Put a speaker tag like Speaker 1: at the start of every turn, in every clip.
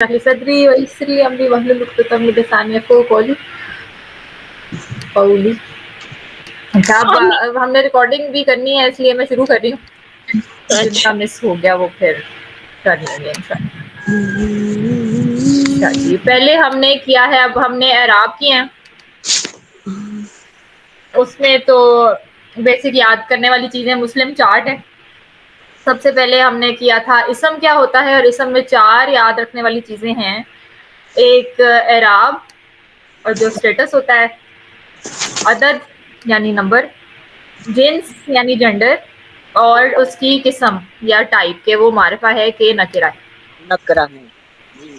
Speaker 1: صدري ويسر لي امري واحلل عقدة من لساني يفقهوا قولي. اچھا اب ہم نے ریکارڈنگ بھی کرنی ہے اس لیے میں شروع کر رہی ہوں. جن کا مس ہو گیا وہ پھر کر لیں گے انشاءاللہ. اچھا جی, پہلے ہم نے کیا ہے, اب ہم نے اعراب کیے ہیں. اس میں تو بیسک یاد کرنے والی چیزیں مسلم چارٹ ہے. سب سے پہلے ہم نے کیا تھا اسم کیا ہوتا ہے, اور اسم میں 4 یاد رکھنے والی چیزیں ہیں. ایک اعراب, اور جو اسٹیٹس ہوتا ہے, عدد یعنی نمبر, جنس یعنی جنڈر, اور اس کی قسم یا ٹائپ کہ وہ معرفہ ہے کہ نکرہ ہے.
Speaker 2: نکرہ ہے جی.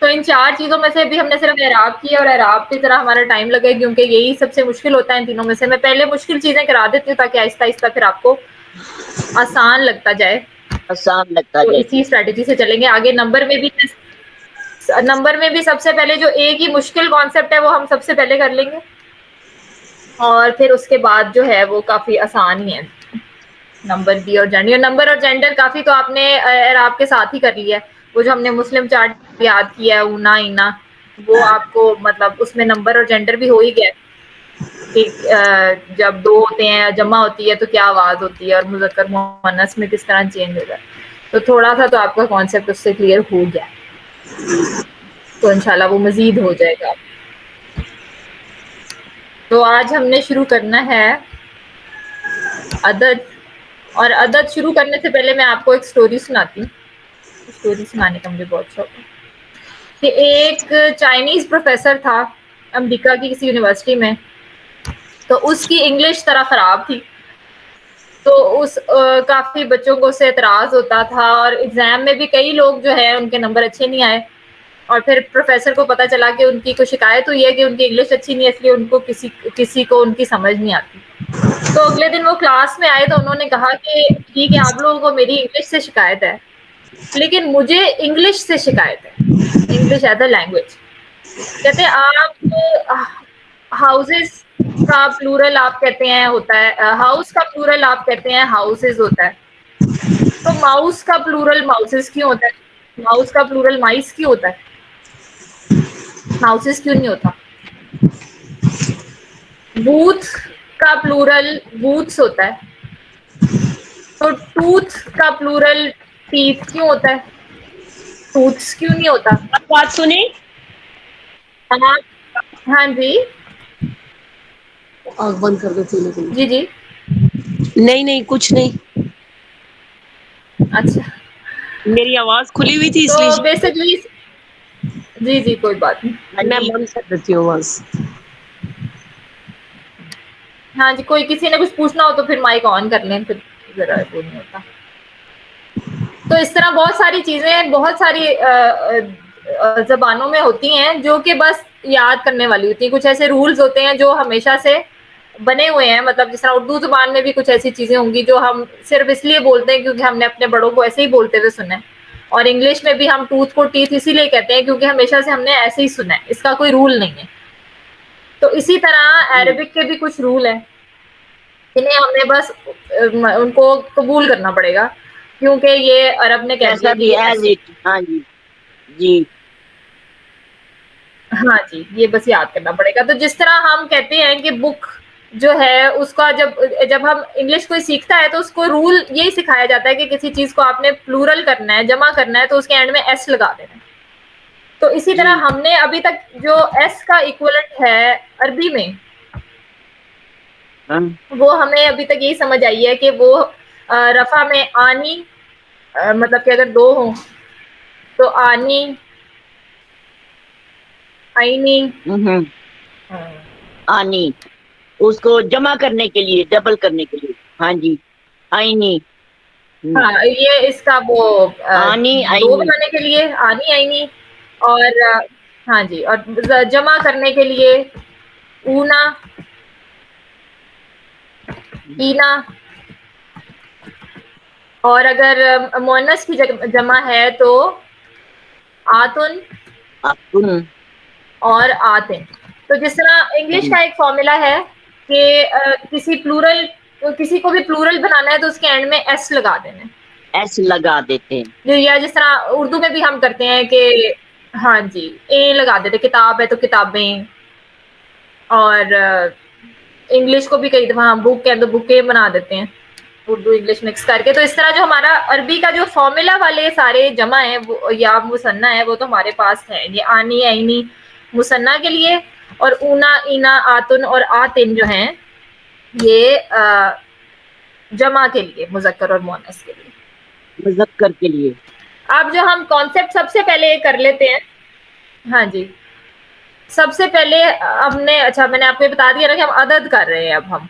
Speaker 1: تو ان 4 چیزوں میں سے بھی ہم نے صرف اعراب کی, اور اعراب کی طرح ہمارا ٹائم لگے کیونکہ یہی سب سے مشکل ہوتا ہے ان تینوں میں سے. میں پہلے مشکل چیزیں کرا دیتی ہوں تاکہ آہستہ آہستہ پھر آپ کو آسان لگتا جائے.
Speaker 2: آسان لگتا
Speaker 1: تو
Speaker 2: جائے
Speaker 1: اسی
Speaker 2: جی.
Speaker 1: اسٹریٹجی سے چلیں گے آگے. نمبر میں بھی سب سے پہلے جو ایک ہی مشکل کانسیپٹ ہے وہ ہم سب سے پہلے کر لیں گے, اور پھر اس کے بعد جو ہے وہ کافی آسان ہی ہے. نمبر بھی اور جینڈر, نمبر اور جینڈر کافی تو آپ نے اعراب کے ساتھ ہی کر لیا ہے. وہ جو ہم نے مسلم چارٹ یاد کیا ہے اونا اینا, وہ آپ کو مطلب اس میں نمبر اور جینڈر بھی ہو ہی گیا کہ جب 2 ہوتے ہیں, جمع ہوتی ہے تو کیا آواز ہوتی ہے, اور مذکر مؤنث میں کس طرح چینج ہوگا. تو تھوڑا سا تو آپ کا کانسیپٹ اس سے کلیئر ہو گیا, تو انشاءاللہ وہ مزید ہو جائے گا. تو آج ہم نے شروع کرنا ہے عدد. اور عدد شروع کرنے سے پہلے میں آپ کو ایک سٹوری سناتی ہوں. اسٹوری سنانے کا مجھے بہت شوق ہے. کہ ایک چائنیز پروفیسر تھا امریکہ کی کسی یونیورسٹی میں, تو اس کی انگلش طرح خراب تھی. تو کافی بچوں کو اس سے اعتراض ہوتا تھا, اور ایگزام میں بھی کئی لوگ جو ہے ان کے نمبر اچھے نہیں آئے. اور پھر پروفیسر کو پتا چلا کہ ان کی کوئی شکایت ہوئی ہے کہ ان کی انگلش اچھی نہیں ہے, اس لیے ان کو کسی کو ان کی سمجھ نہیں آتی. تو اگلے دن وہ کلاس میں آئے تو انہوں نے کہا کہ ٹھیک ہے آپ لوگوں کو میری انگلش سے شکایت ہے, لیکن مجھے انگلش سے شکایت ہے, انگلش ایز اے لینگویج. کہتے ہیں آپ ہاؤسز کا پلورل آپ کہتے ہیں ہوتا ہے, ہاؤس کا پلورل آپ کہتے ہیں ہاؤسز ہوتا ہے. تو ماؤس کا پلورل ماؤسز کیوں ہوتا ہے, ماؤس کا پلورل مائس کیوں ہوتا ہے, ماؤسز کیوں نہیں ہوتا. بوتھ کا پلورل بوتس ہوتا ہے, تو ٹوتھ کا پلورل ٹیتھ کیوں ہوتا ہے, ٹوتھس کیوں نہیں ہوتا.
Speaker 2: بات سنیں,
Speaker 1: ہاں جی
Speaker 2: آنکھ بند کر دو چلے کے
Speaker 1: جی جی
Speaker 2: نہیں کچھ نہیں.
Speaker 1: اچھا,
Speaker 2: میری آواز کھلی ہوئی تھی
Speaker 1: تو
Speaker 2: اس لیے
Speaker 1: بیسکلی جی جی کوئی بات نہیں.
Speaker 2: میں بند کر دیتی ہوں بس.
Speaker 1: ہاں جی, کوئی کسی نے کچھ پوچھنا ہو تو پھر مائک آن کر لیں, پھر ذرا وہ نہیں ہوتا. تو اس طرح بہت ساری چیزیں بہت ساری زبانوں میں ہوتی ہیں جو کہ بس یاد کرنے والی ہوتی ہیں. کچھ ایسے رولز ہوتے ہیں جو ہمیشہ سے بنے ہوئے ہیں, مطلب جس طرح اردو زبان میں بھی کچھ ایسی چیزیں ہوں گی جو ہم صرف اس لیے بولتے ہیں کیونکہ ہم نے اپنے بڑوں کو ایسے ہی بولتے ہوئے سنا ہے. اور انگلش میں بھی ہم ٹوتھ کو ٹیتھ اسی لیے کہتے ہیں کیونکہ ہمیشہ سے ہم نے ایسے ہی سنا ہے, اس کا کوئی رول نہیں ہے. تو اسی طرح
Speaker 2: جی.
Speaker 1: عربک کے بھی کچھ رول ہیں جنہیں ہم نے بس ان کو قبول کرنا پڑے گا, کیونکہ یہ عرب نے کہہ دیا
Speaker 2: جیسا
Speaker 1: کہ
Speaker 2: بھی
Speaker 1: یہ
Speaker 2: ایز
Speaker 1: ایسے.
Speaker 2: اٹ, ہاں جی جی
Speaker 1: ہاں جی, یہ بس یاد کرنا پڑے گا. تو جس طرح ہم کہتے ہیں کہ بک جو ہے اس کا جب ہم انگلش کوئی سیکھتا ہے تو اس کو رول یہی سکھایا جاتا ہے کہ کسی چیز کو آپ نے پلورل کرنا ہے, جمع کرنا ہے, تو اس کے اینڈ میں ایس لگا دینا ہے. تو اسی
Speaker 2: جی.
Speaker 1: طرح ہم نے ابھی تک جو ایس کا ایکولنٹ ہے عربی میں,
Speaker 2: ہاں
Speaker 1: وہ ہمیں ابھی تک یہی سمجھ آئی ہے کہ وہ رفع میں آنی, مطلب کہ اگر 2 ہوں تو آنی آئینی.
Speaker 2: آنی, اس کو جمع کرنے کے لیے, ڈبل کرنے کے لیے. ہاں جی آئینی.
Speaker 1: ہاں, یہ اس کا وہ
Speaker 2: آنی
Speaker 1: 2
Speaker 2: آئینی.
Speaker 1: بنانے کے لیے آنی آئینی, اور ہاں جی, اور جمع کرنے کے لیے اونا اینا. اور اگر مؤنث کی جمع ہے تو آتن اور آتن. تو جس طرح انگلش کا ایک فارمولا ہے کہ کسی کو بھی پلورل بنانا ہے تو اس کے اینڈ میں ایس لگا دینا ہے.
Speaker 2: ایس لگا دیتے ہیں.
Speaker 1: یا جس طرح اردو میں بھی ہم کرتے ہیں کہ ہاں جی اے لگا دیتے، کتاب ہے تو کتابیں، اور انگلش کو بھی کئی دفعہ ہم بک ہے تو بکیں بنا دیتے ہیں، اردو انگلش مکس کر کے. تو اس طرح جو ہمارا عربی کا جو فارمولا والے سارے جمع ہیں یا مثنیٰ ہے وہ تو ہمارے پاس ہے. یہ آنی عینی مثنیٰ کے لیے، اور اونا اینا آتن اور آتن جو ہیں یہ جمع کے لیے، مذکر اور مؤنث کے لیے.
Speaker 2: مذکر کے لیے.
Speaker 1: اب جو ہم کانسیپٹ سب سے پہلے کر لیتے ہیں، ہاں جی سب سے پہلے ہم نے، اچھا میں نے آپ کو یہ بتا دیا نا کہ ہم عدد کر رہے ہیں. اب ہم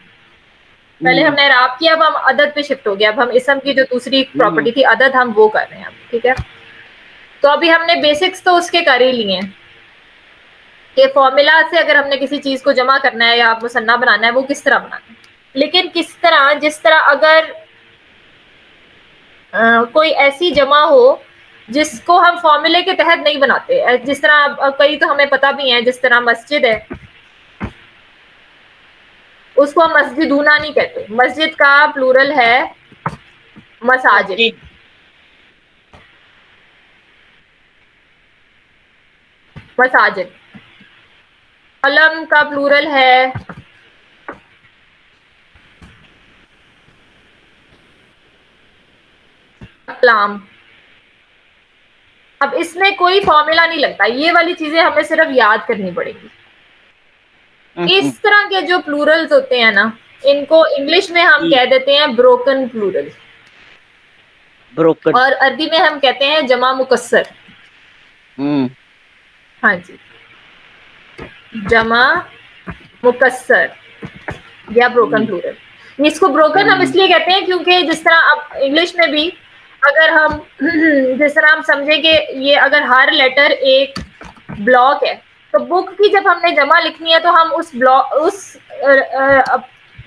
Speaker 1: پہلے ہم نے اعراب کیا، اب ہم عدد پہ شفٹ ہو گیا. اب ہم اسم کی جو دوسری پراپرٹی تھی عدد، ہم وہ کر رہے ہیں اب. ٹھیک ہے، تو ابھی ہم نے بیسکس تو اس کے کر ہی لیے ہیں کہ فارمولا سے اگر ہم نے کسی چیز کو جمع کرنا ہے یا مثنیٰ بنانا ہے وہ کس طرح بنانا ہے. لیکن کس طرح، جس طرح اگر کوئی ایسی جمع ہو جس کو ہم فارمولے کے تحت نہیں بناتے، جس طرح کئی تو ہمیں پتہ بھی ہیں، جس طرح مسجد ہے اس کو ہم مسجدونا نہیں کہتے، مسجد کا پلورل ہے مساجد.
Speaker 2: مسجد.
Speaker 1: مساجد. قلم کا پلورل ہے اقلام. اب اس میں کوئی فارمولا نہیں لگتا، یہ والی چیزیں ہمیں صرف یاد کرنی پڑیں گی. اس طرح کے جو پلورلز ہوتے ہیں نا، ان کو انگلش میں ہم
Speaker 2: جی.
Speaker 1: کہہ دیتے ہیں بروکن پلورل،
Speaker 2: بروکن.
Speaker 1: اور عربی میں ہم کہتے ہیں جمع مکسر. ہاں جی جمع مکسر یا بروکن پلورل. اس کو بروکن ہم اس لیے کہتے ہیں کیونکہ جس طرح اب انگلش میں بھی اگر ہم جس طرح ہم سمجھیں کہ یہ اگر ہر لیٹر ایک بلاک ہے، تو بک کی جب ہم نے جمع لکھنی ہے تو ہم اس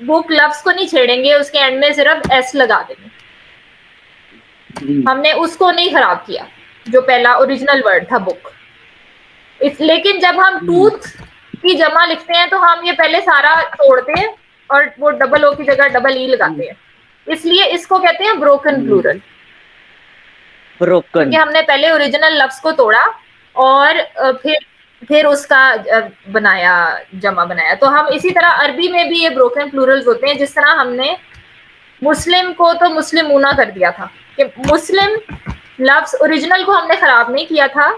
Speaker 1: بک لفظ کو نہیں چھیڑیں گے، اس کے اینڈ میں صرف ایس لگا دیں گے. ہم نے اس کو نہیں خراب کیا جو پہلا اوریجنل ورڈ تھا بک. لیکن جب ہم ٹوتھ کی جمع لکھتے ہیں تو ہم یہ پہلے سارا توڑتے ہیں اور وہ ڈبل او کی جگہ ڈبل ای لگاتے ہیں. اس لیے اس کو کہتے ہیں بروکن پلورل،
Speaker 2: بروکن.
Speaker 1: کیونکہ ہم نے پہلے اوریجنل لفظ کو توڑا اور پھر اس کا بنایا، جمع بنایا. تو ہم اسی طرح عربی میں بھی یہ بروکن پلورلز ہوتے ہیں. جس طرح ہم نے مسلم کو تو مسلمونا کر دیا تھا کہ مسلم لفظ اوریجنل کو ہم نے خراب نہیں کیا تھا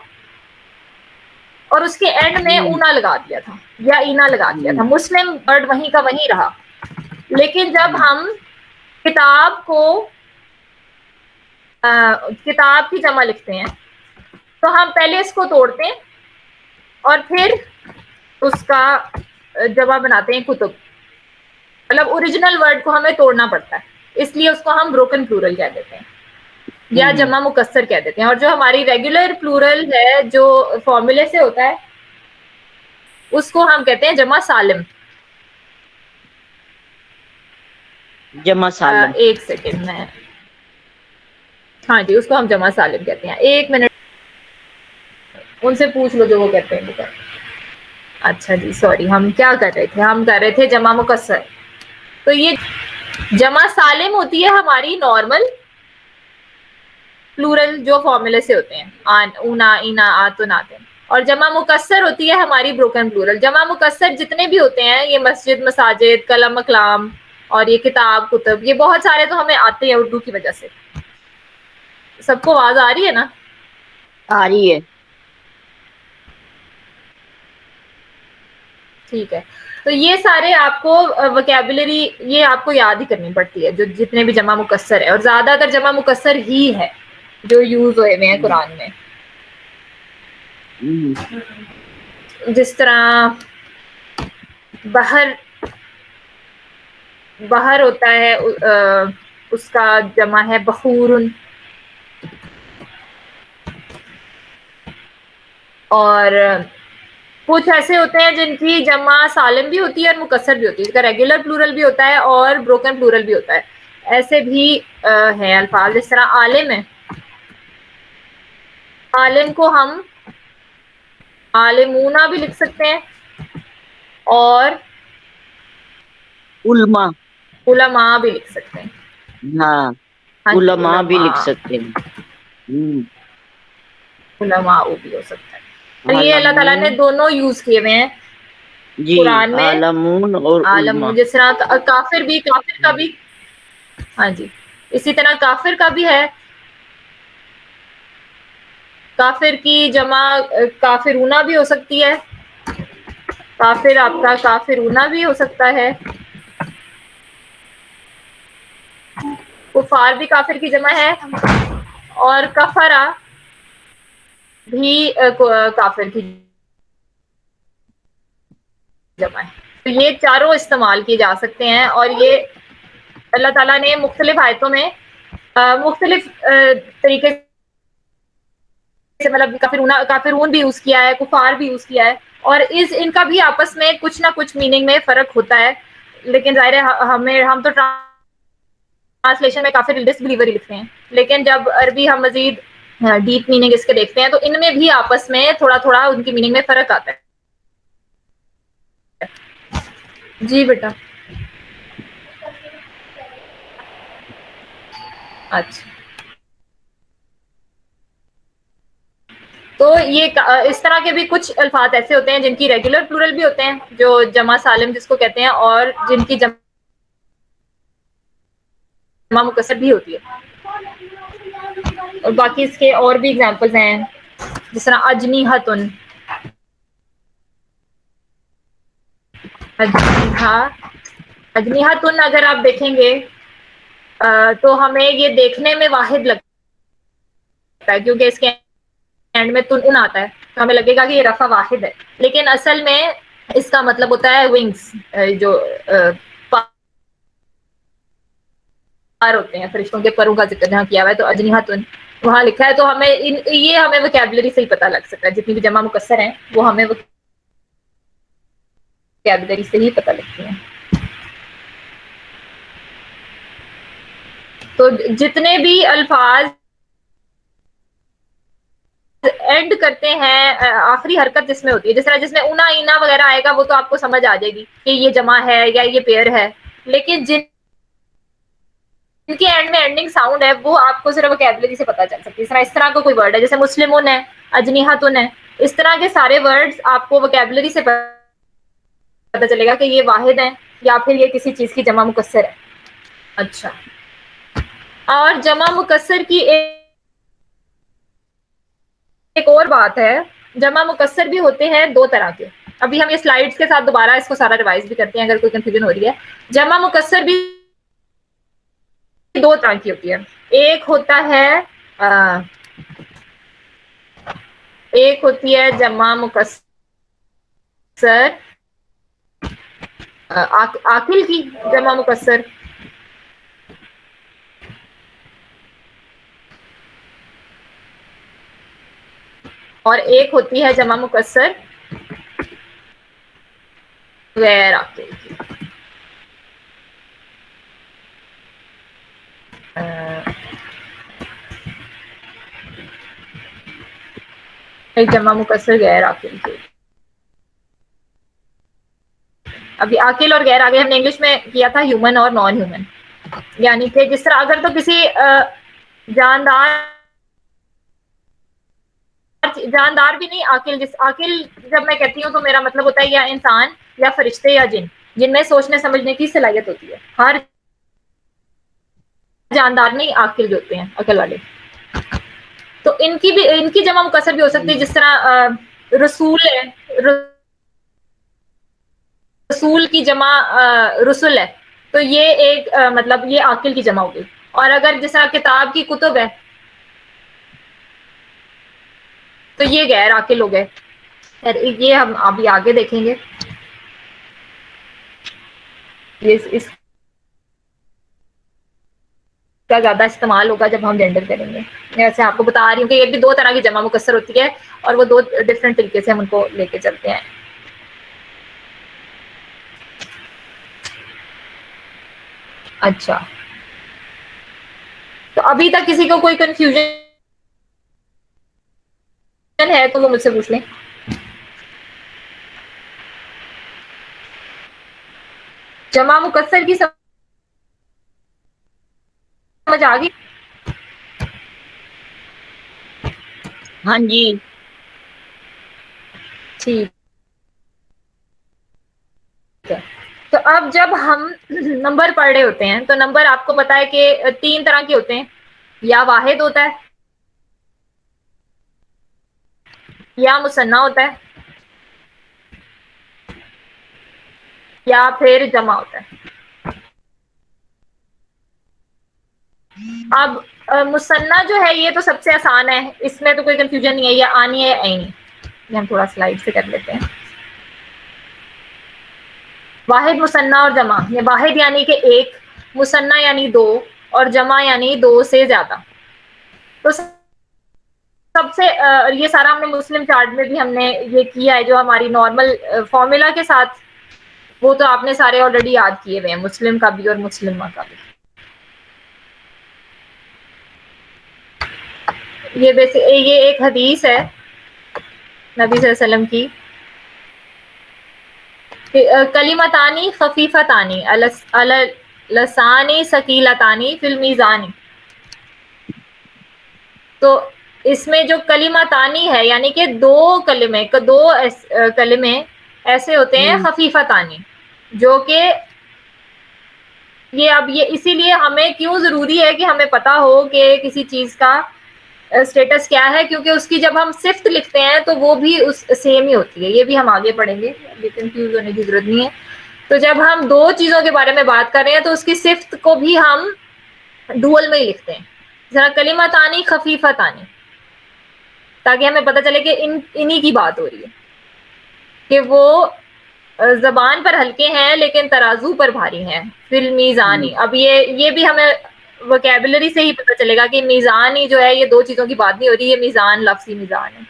Speaker 1: اور اس کے اینڈ میں اونا لگا دیا تھا یا اینا لگا دیا تھا، مسلم ورڈ وہیں کا وہیں رہا. لیکن جب ہم کتاب کو کتاب کی جمع لکھتے ہیں تو ہم پہلے اس کو توڑتے ہیں اور پھر اس کا جمع بناتے ہیں کتب. مطلب اوریجنل ورڈ کو ہمیں توڑنا پڑتا ہے، اس لیے اس کو ہم بروکن پلورل کہہ دیتے ہیں یا جمع مکسر کہہ دیتے ہیں. اور جو ہماری ریگولر پلورل ہے جو فارمولے سے ہوتا ہے اس کو ہم کہتے ہیں جمع سالم.
Speaker 2: جمع سالم.
Speaker 1: ایک سیکنڈ میں، ہاں جی اس کو ہم جمع سالم کہتے ہیں. ایک منٹ ان سے پوچھ لو جو وہ کہتے ہیں. اچھا جی سوری، ہم کیا کر رہے تھے؟ ہم کر رہے تھے جمع مکسر. تو یہ جمع سالم ہوتی ہے ہماری نارمل پلورل جو فارمولے سے ہوتے ہیں، اونا اینا آتن آتن. اور جمع مکسر ہوتی ہے ہماری بروکن پلورل. جمع مکسر جتنے بھی ہوتے ہیں، یہ مسجد مساجد، قلم اقلام اور یہ کتاب کتب، یہ بہت سارے تو ہمیں آتے ہیں اردو کی وجہ سے. سب کو آواز آ رہی ہے نا؟
Speaker 2: آ رہی ہے.
Speaker 1: ٹھیک ہے، تو یہ سارے آپ کو وکیبلری یہ آپ کو یاد ہی کرنی پڑتی ہے جو جتنے بھی جمع مکسر ہے، اور زیادہ تر جمع مکسر ہی ہے جو یوز ہوئے ہیں قرآن میں. جس طرح بحر ہوتا ہے، اس کا جمع ہے بحورن. اور کچھ ایسے ہوتے ہیں جن کی جمع سالم بھی ہوتی ہے اور مکسر بھی ہوتی ہے، اس کا ریگولر پلورل بھی ہوتا ہے اور بروکن پلورل بھی ہوتا ہے. ایسے بھی ہیں الفاظ، جس طرح عالم ہے، عالم کو ہم عالمونا بھی لکھ سکتے ہیں اور
Speaker 2: علما.
Speaker 1: علماء بھی لکھ سکتے ہیں.
Speaker 2: ہاں
Speaker 1: ہاں جی
Speaker 2: علماء بھی لکھ سکتے ہیں.
Speaker 1: علماء بھی ہو سکتا ہے. تو یہ اللہ تعالیٰ نے
Speaker 2: عالمون،
Speaker 1: دونوں یوز کیے ہوئے ہیں
Speaker 2: جی
Speaker 1: قرآن میں.
Speaker 2: عالمون اور علماء.
Speaker 1: عالم جس طرح کافر کا بھی ہاں جی اسی طرح کافر کا بھی ہے. کافر کی جمع کافرونا بھی ہو سکتی ہے. کافر آپ کا کافرونا بھی ہو سکتا ہے. کفار بھی کافر کی جمع ہے اور کفرا بھی کافر کی جمع ہے. تو یہ چاروں استعمال کیے جا سکتے ہیں اور یہ اللہ تعالیٰ نے مختلف آیتوں میں مختلف طریقے سے مطلب کافرون بھی یوز کیا ہے, کفار بھی یوز کیا ہے, اور ان کا بھی آپس میں کچھ نہ کچھ میننگ میں فرق ہوتا ہے. لیکن ظاہر ہے ہم تو ٹرانسلیشن میں کافی ڈس بلیور ہی لکھتے ہیں, لیکن جب عربی ہم مزید ڈیپ میننگ اس کے دیکھتے ہیں تو ان میں بھی آپس میں تھوڑا تھوڑا ان کی میننگ میں فرق آتا ہے. جی بیٹا. اچھا تو یہ اس طرح کے بھی کچھ الفاظ ایسے ہوتے ہیں جن کی ریگولر پلورل بھی ہوتے ہیں جو جمع سالم جس کو کہتے ہیں, اور جن کی جمع مکسر بھی ہوتی ہے. اور باقی اس کے اور بھی ایگزامپلس ہیں جس طرح اجنیہتن. اجنیہتن اگر آپ دیکھیں گے تو ہمیں یہ دیکھنے میں واحد لگتا ہے کیونکہ اس کے اینڈ میں تن آتا ہے تو ہمیں لگے گا کہ یہ رفع واحد ہے, لیکن اصل میں اس کا مطلب ہوتا ہے ونگس, جو پر ہوتے ہیں, فرشتوں کے پروں کا ذکر جہاں کیا ہوا ہے تو اجنحتن وہاں لکھا ہے. تو ہمیں یہ ہمیں وکیبلری سے ہی پتہ لگ سکتا ہے, جتنی بھی جمع مکسر ہیں وہ ہمیں وکیبلری سے ہی پتہ لگتی ہیں. تو جتنے بھی الفاظ اینڈ کرتے ہیں آخری حرکت جس میں ہوتی ہے, جس میں انا اینا وغیرہ آئے گا وہ تو آپ کو سمجھ آ جائے گی کہ یہ جمع ہے یا یہ پیئر ہے, لیکن جن کے اینڈ میں اینڈنگ ساؤنڈ ہے وہ آپ کو صرف وکیبلری سے پتہ چل سکتی ہے. اس طرح کا کوئی ورڈ ہے جیسے مسلمون ہے, اجنحتن ہے, اس طرح کے سارے ورڈز آپ کو وکیبلری سے پتہ چلے گا کہ یہ واحد ہیں یا پھر یہ کسی چیز کی جمع مکسر ہے. اچھا, اور جمع مکسر کی ایک اور بات ہے, جمع مکسر بھی ہوتے ہیں دو طرح کے. ابھی ہم یہ سلائیڈز کے ساتھ دوبارہ اس کو سارا ریوائز بھی کرتے ہیں اگر کوئی کنفیوژن ہو رہی ہے. جمع مکسر بھی دو طرح کی ہوتی ہے. ایک ہوتی ہے جمع مکسر عاقل کی جمع مکسر, اور ایک ہوتی ہے جمع مکسر غیر عاقل کی. ایک جمع مکسر غیر عاقل کی. ابھی عاقل اور غیر آگے ہم نے انگلش میں کیا تھا ہیومن اور نان ہیومن, یعنی کہ جس طرح اگر تو کسی جاندار بھی نہیں, عاقل جب میں کہتی ہوں تو میرا مطلب ہوتا ہے یا انسان یا فرشتے یا جن میں سوچنے سمجھنے کی صلاحیت ہوتی ہے. ہر جاندار نہیں, عاقل جو ہوتے ہیں عقل والے, تو ان کی جمع مکسر بھی ہو سکتی ہے. جس طرح رسول ہے, رسول کی جمع رسل ہے, تو یہ ایک مطلب یہ عاقل کی جمع ہوگی. اور اگر جس طرح کتاب کی کتب ہے تو یہ غیر عاقل ہو گئے. یہ ہم ابھی آگے دیکھیں گے, اس کا زیادہ استعمال ہوگا جب ہم جینڈر کریں گے. جیسے آپ کو بتا رہی ہوں کہ یہ بھی دو طرح کی جمع مکسر ہوتی ہے اور وہ دو ڈفرینٹ طریقے سے ہم ان کو لے کے چلتے ہیں. اچھا, تو ابھی تک کسی کو کوئی کنفیوژن ہے تو وہ مجھ سے پوچھ لیں. جمع مکسر کی سمجھ آ گئی؟
Speaker 2: ہاں جی
Speaker 1: ٹھیک ہے. تو اب جب ہم نمبر پڑھ رہے ہوتے ہیں تو نمبر آپ کو پتا ہے کہ 3 طرح کے ہوتے ہیں. یا واحد ہوتا ہے, یا مثنیٰ ہوتا ہے, یا پھر جمع ہوتا ہے. اب مثنیٰ جو ہے یہ تو سب سے آسان ہے, اس میں تو کوئی کنفیوژن نہیں ہے, یہ آنی ہے یا اینی. یہ ہم تھوڑا سلائڈ سے کر لیتے ہیں. واحد, مثنیٰ اور جمع. یہ واحد یعنی کہ ایک, مثنیٰ یعنی دو, اور جمع یعنی دو سے زیادہ. تو سب سے یہ سارا ہم نے مسلم چارٹ میں بھی ہم نے یہ کیا ہے, جو ہماری نارمل فارمولا کے ساتھ, وہ تو آپ نے سارے آلریڈی یاد کیے ہوئے ہیں, مسلم کا بھی اور مسلمہ کا بھی. یہ ایک حدیث ہے نبی صلی اللہ علیہ وسلم کی, کلمتانی خفیفتانی علی اللسان ثقیلتانی فی المیزان. تو اس میں جو کلمتانی ہے یعنی کہ دو کلمے ایسے ہوتے ہیں خفیفتانی, جو کہ یہ اسی لیے ہمیں کیوں ضروری ہے کہ ہمیں پتا ہو کہ کسی چیز کا اسٹیٹس کیا ہے, کیونکہ اس کی جب ہم صفت لکھتے ہیں تو وہ بھی سیم ہی ہوتی ہے. یہ بھی ہم آگے پڑھیں گے, لیکن کنفیوز ہونے کی ضرورت نہیں ہے. تو جب ہم دو چیزوں کے بارے میں بات کر رہے ہیں تو اس کی صفت کو بھی ہم ڈوئل میں ہی لکھتے ہیں, ذرا کلمتانی خفیفتانی, تاکہ ہمیں پتہ چلے کہ انہی کی بات ہو رہی ہے, کہ وہ زبان پر ہلکے ہیں لیکن ترازو پر بھاری ہیں. فی المیزانی, اب یہ بھی ہمیں وکیبلری سے ہی پتہ چلے گا کہ میزان ہی جو ہے, یہ دو چیزوں کی بات نہیں ہو رہی, یہ میزان لفظی میزان ہے.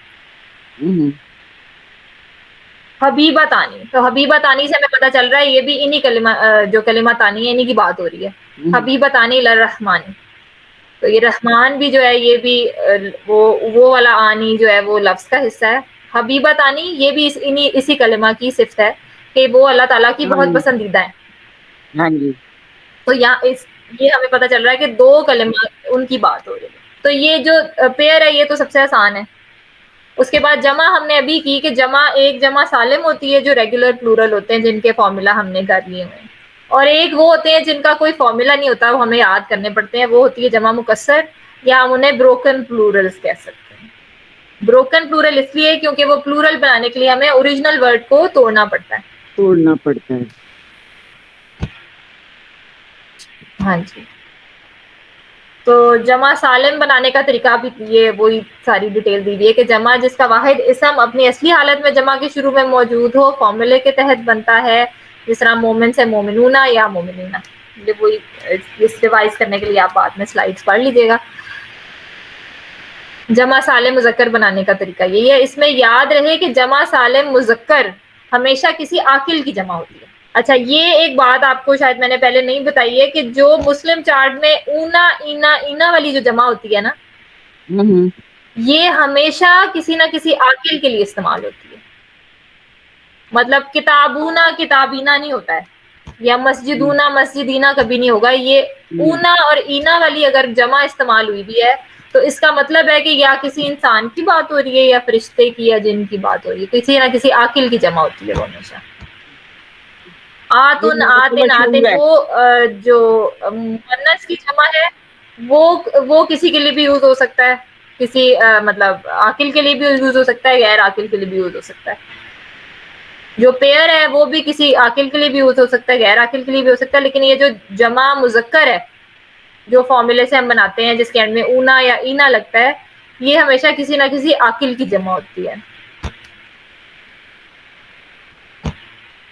Speaker 1: حبیبتانی, تو حبیبتانی سے ہمیں پتہ چل رہا ہے یہ بھی انہی جو کلمتانی ہے انہی کی بات ہو رہی ہے. حبیبتانی للرحمن, تو یہ رحمان بھی جو ہے یہ بھی وہ والا آنی جو ہے وہ لفظ کا حصہ ہے. حبیبتانی یہ بھی اسی کلمہ کی صفت ہے کہ وہ اللہ تعالیٰ کی بہت پسندیدہ ہے.
Speaker 2: ہاں جی
Speaker 1: تو یہ ہمیں پتہ چل رہا ہے کہ دو کلمہ ان کی بات ہو رہی ہے. تو یہ جو پیئر ہے یہ تو سب سے آسان ہے. اس کے بعد جمع ہم نے ابھی کی, کہ ایک جمع سالم ہوتی ہے جو ریگولر پلورل ہوتے ہیں, جن کے فارمولا ہم نے کر لیے ہوئے ہیں. اور ایک وہ ہوتے ہیں جن کا کوئی فارمولا نہیں ہوتا, وہ ہمیں یاد کرنے پڑتے ہیں, وہ ہوتی ہے جمع مکسر, یا ہم انہیں بروکن پلورلز کہہ سکتے ہیں. بروکن پلورل اس لیے کیونکہ وہ پلورل بنانے کے لیے ہمیں اوریجنل ورڈ کو توڑنا پڑتا ہے.
Speaker 2: توڑنا پڑتا ہے.
Speaker 1: ہاں جی. تو جمع سالم بنانے کا طریقہ بھی یہ وہی ساری ڈیٹیل دی ہوئی ہے, کہ جمع جس کا واحد اسم اپنی اصلی حالت میں جمع کے شروع میں موجود ہو, فارمولے کے تحت بنتا ہے, جس طرح مومن سے مومنونہ یا مومنینہ. وہی اس ریوائز کرنے کے لیے آپ بعد میں سلائڈز پڑھ لیجیے گا. جمع سالم مذکر بنانے کا طریقہ یہی ہے. اس میں یاد رہے کہ جمع سالم مذکر ہمیشہ کسی عاقل کی جمع ہوتی ہے. اچھا, یہ ایک بات آپ کو شاید میں نے پہلے نہیں بتائی ہے, کہ جو مسلم چارٹ میں اونا اینا اینا والی جو جمع ہوتی ہے نا, یہ ہمیشہ کسی نہ کسی عاقل کے لیے استعمال ہوتی ہے. مطلب کتابونا کتابینا نہیں ہوتا ہے, یا مسجدونا مسجدینا کبھی نہیں ہوگا. یہ اونا اور اینا والی اگر جمع استعمال ہوئی بھی ہے تو اس کا مطلب ہے کہ یا کسی انسان کی بات ہو رہی ہے, یا فرشتے کی, یا جن کی بات ہو رہی ہے. کسی نہ کسی عاقل کی جمع ہوتی ہے وہ ہمیشہ. آتن آتن آتن, وہ جو مؤنث کی جمع ہے وہ کسی کے لیے بھی یوز ہو سکتا ہے, کسی مطلب عاقل کے لیے بھی یوز ہو سکتا ہے, غیر عاقل کے لیے بھی یوز ہو سکتا ہے. جو پیئر ہے وہ بھی کسی عاقل کے لیے بھی یوز ہو سکتا ہے, غیر عاقل کے لیے بھی ہو سکتا ہے. لیکن یہ جو جمع مذکر ہے جو فارمولے سے ہم بناتے ہیں, جس کے اینڈ میں اونا یا اینا لگتا ہے, یہ ہمیشہ کسی نہ کسی عاقل کی جمع ہوتی ہے.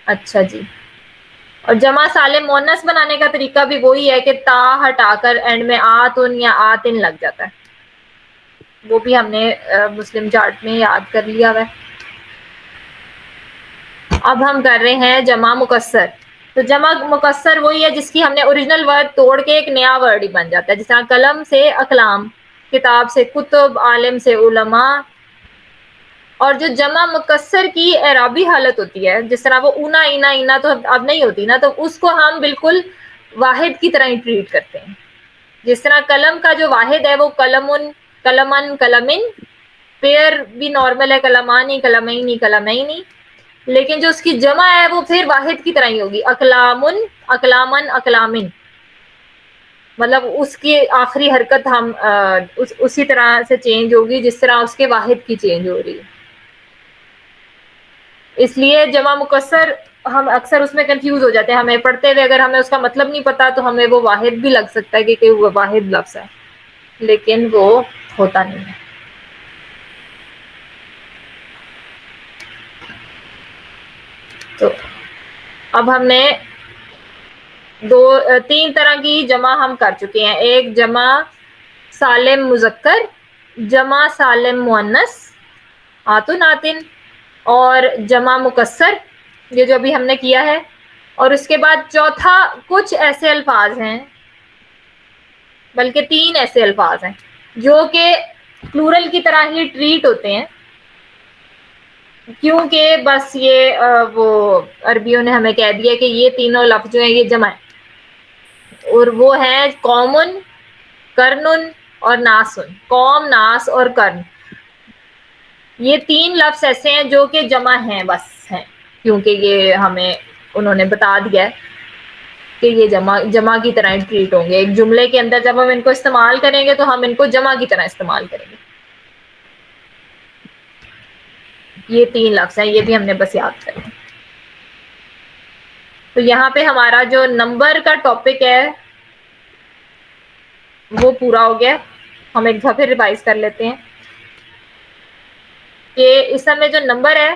Speaker 1: اچھا جی. اور جمع سالم مؤنث بنانے کا طریقہ بھی وہی ہے, کہ تا ہٹا کر اینڈ میں آتن یا آتن لگ جاتا ہے. وہ بھی ہم نے مسلم چارٹ میں یاد کر لیا ہے. اب ہم کر رہے ہیں جمع مکسر. تو جمع مکسر وہی ہے جس کی ہم نے اوریجنل ورڈ توڑ کے ایک نیا ورڈ ہی بن جاتا ہے, جس طرح قلم سے اقلام, کتاب سے کتب, عالم سے علماء. اور جو جمع مکسر کی اعرابی حالت ہوتی ہے, جس طرح وہ اونا اینا اینا تو اب نہیں ہوتی نا, تو اس کو ہم بالکل واحد کی طرح ہی ٹریٹ کرتے ہیں. جس طرح قلم کا جو واحد ہے وہ قلمن قلمن قلمن, پیئر بھی نارمل ہے، کلمانی، کلمینی، کلمینی، لیکن جو اس کی جمع ہے وہ پھر واحد کی طرح ہی ہوگی، اقلامن، اقلامن، اقلامن، مطلب اس کی آخری حرکت ہم اسی طرح سے چینج ہوگی جس طرح اس کے واحد کی چینج ہو رہی ہے. اس لیے جمع مکسر ہم اکثر اس میں کنفیوز ہو جاتے ہیں، ہمیں پڑھتے ہوئے اگر ہمیں اس کا مطلب نہیں پتا تو ہمیں وہ واحد بھی لگ سکتا ہے کہ وہ واحد لفظ ہے، لیکن وہ ہوتا نہیں ہے. تو اب ہم نے تین طرح کی جمع ہم کر چکے ہیں، ایک جمع سالم مذکر، جمع سالم مؤنث آتن آتن، اور جمع مکسر، یہ جو ابھی ہم نے کیا ہے. اور اس کے بعد چوتھا کچھ ایسے الفاظ ہیں، بلکہ 3 ایسے الفاظ ہیں جو کہ پلورل کی طرح ہی ٹریٹ ہوتے ہیں، کیونکہ بس یہ وہ عربیوں نے ہمیں کہہ دیا کہ یہ تینوں لفظ جو ہیں یہ جمع ہیں، اور وہ ہیں قومن، کرنن اور ناسن. قوم، ناس اور کرن، یہ 3 لفظ ایسے ہیں جو کہ جمع ہیں، بس ہیں، کیونکہ یہ ہمیں انہوں نے بتا دیا ہے کہ یہ جمع کی طرح ٹریٹ ہوں گے. ایک جملے کے اندر جب ہم ان کو استعمال کریں گے تو ہم ان کو جمع کی طرح استعمال کریں گے. یہ 3 لفظ ہیں، یہ بھی ہم نے بس یاد کرنا. تو یہاں پہ ہمارا جو نمبر کا ٹاپک ہے وہ پورا ہو گیا. ہم ایک دفعہ پھر ریوائز کر لیتے ہیں کہ اس میں جو نمبر ہے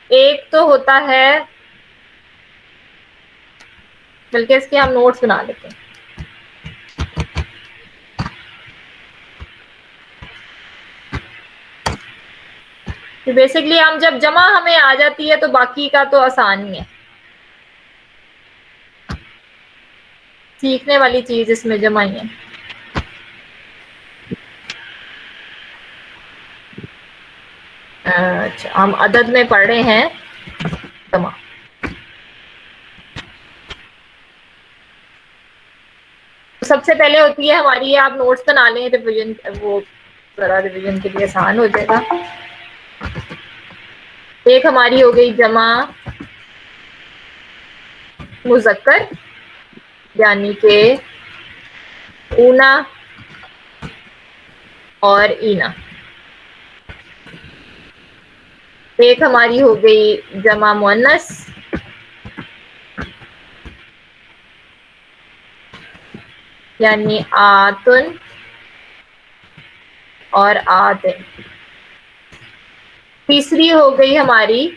Speaker 1: ایک تو ہوتا ہے، بلکہ اس کے ہم نوٹس بنا لیتے ہیں. بیسکلی ہم جب جمع ہمیں آ جاتی ہے تو باقی کا تو آسان ہی ہے، سیکھنے والی چیز اس میں جمع ہی ہے. اچھا، ہم عدد میں پڑھ رہے ہیں جمع. سب سے پہلے ہوتی ہے ہماری، آپ نوٹس بنا لیں، ریویژن، وہ ذرا ریویژن کے لیے آسان ہو جائے گا. ایک ہماری ہو گئی جمع مذکر، یعنی کہ اونا اور اینا. ایک ہماری ہو گئی جمع مؤنث، یعنی آتن اور آتن. تیسری ہو گئی ہماری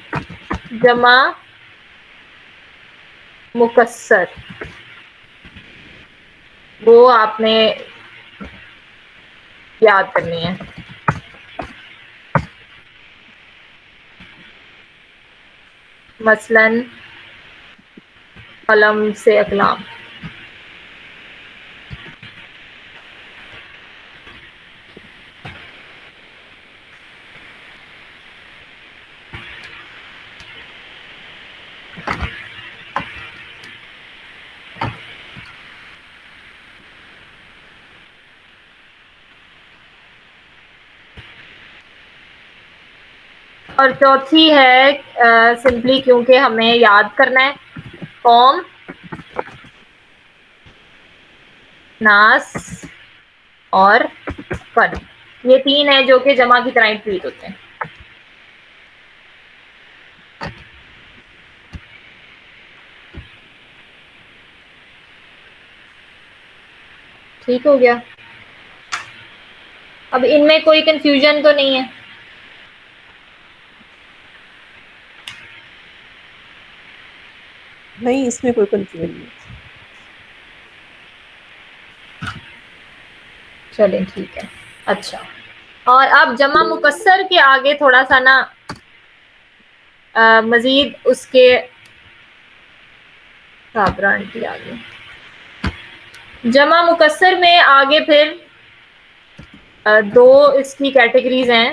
Speaker 1: جمع مکسر، وہ آپ نے یاد کرنی ہے. مثلاً قلم سے اقلام. اور چوتھی ہے سمپلی کیونکہ ہمیں یاد کرنا ہے، قوم، ناس اور فن. یہ 3 ہیں جو کہ جمع کی طرح ٹریٹ ہوتے ہیں. ٹھیک ہو گیا؟ اب ان میں کوئی کنفیوژن تو نہیں ہے؟
Speaker 3: نہیں، اس میں کوئی کنفیوژن نہیں.
Speaker 1: چلیں ٹھیک ہے. اچھا، اور اب جمع مکسر کے آگے تھوڑا سا نا مزید اس کے کی آگے جمع مکسر میں آگے پھر 2 اس کی کیٹیگریز ہیں.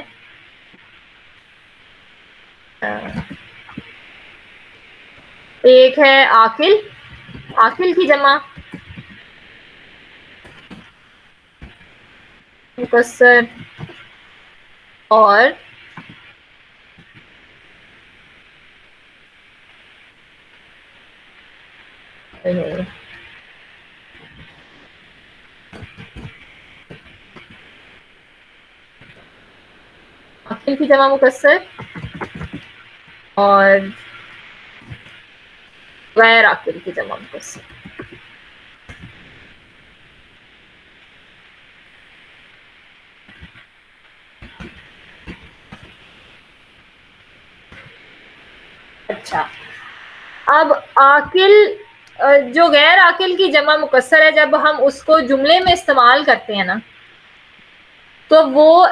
Speaker 1: ایک ہے عاقل، عاقل کی جمع مکسر، اور عاقل کی جمع مکسر اور غیر عاقل کی جمع مکسر. اچھا، اب عاقل جو غیر عاقل کی جمع مکسر ہے، جب ہم اس کو جملے میں استعمال کرتے ہیں نا، تو وہ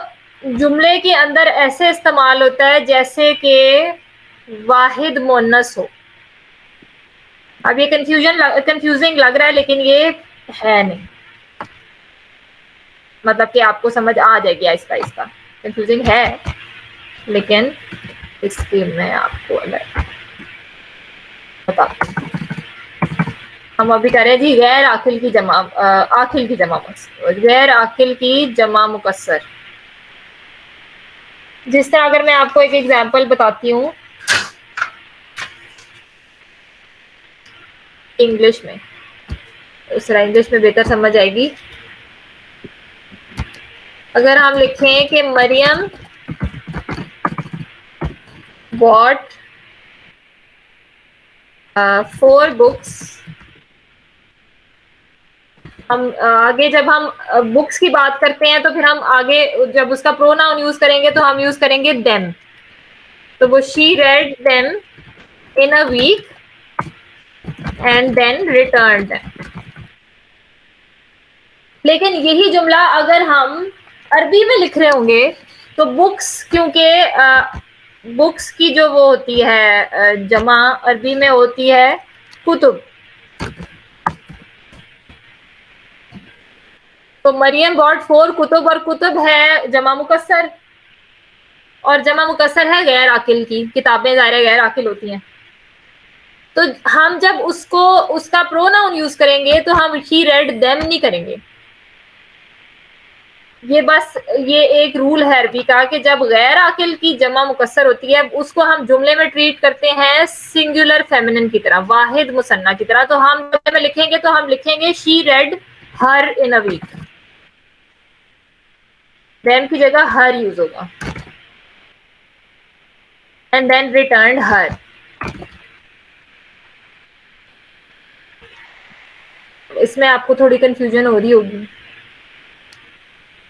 Speaker 1: جملے کے اندر ایسے استعمال ہوتا ہے جیسے کہ واحد مؤنث ہو. اب یہ کنفیوزنگ لگ رہا ہے، لیکن یہ ہے نہیں، مطلب کہ آپ کو سمجھ آ جائے گی آہستہ آہستہ. کنفیوزنگ ہے لیکن اس کی میں آپ کو بتا. ہم ابھی کریں جی غیر عاقل کی جمع عاقل کی جمع مکسر، غیر عاقل کی جمع مکسر. جس طرح اگر میں آپ کو ایک ایگزامپل بتاتی ہوں انگلش میں، اس طرح انگلش میں بہتر سمجھ آئے گی. اگر ہم لکھیں کہ مریم bought 4 books. ہم آگے جب ہم بکس کی بات کرتے ہیں تو پھر ہم آگے جب اس کا پروناؤن یوز کریں گے تو ہم یوز کریں گے them. تو وہ she read them in a week and then returned them. لیکن یہی جملہ اگر ہم عربی میں لکھ رہے ہوں گے تو بکس، کیونکہ بکس کی جو وہ ہوتی ہے جمع عربی میں ہوتی ہے کتب، تو مریم bought 4 کتب، اور کتب ہے جمع مکسر، اور جمع مکسر ہے غیر عاقل کی. کتابیں ظاہر غیر عاقل ہوتی ہیں. تو ہم جب اس کا پروناؤن یوز کریں گے تو ہم she read them نہیں کریں گے. یہ بس یہ ایک رول ہے عربی کا کہ جب غیر عاقل کی جمع مکسر ہوتی ہے اس کو ہم جملے میں ٹریٹ کرتے ہیں سنگولر فیمنن کی طرح، واحد مثنیٰ کی طرح. تو ہم جملے میں لکھیں گے تو ہم لکھیں گے she read her in a week. them کی جگہ her یوز ہوگا. and then returned her. اس میں آپ کو تھوڑی کنفیوژن ہو رہی ہوگی.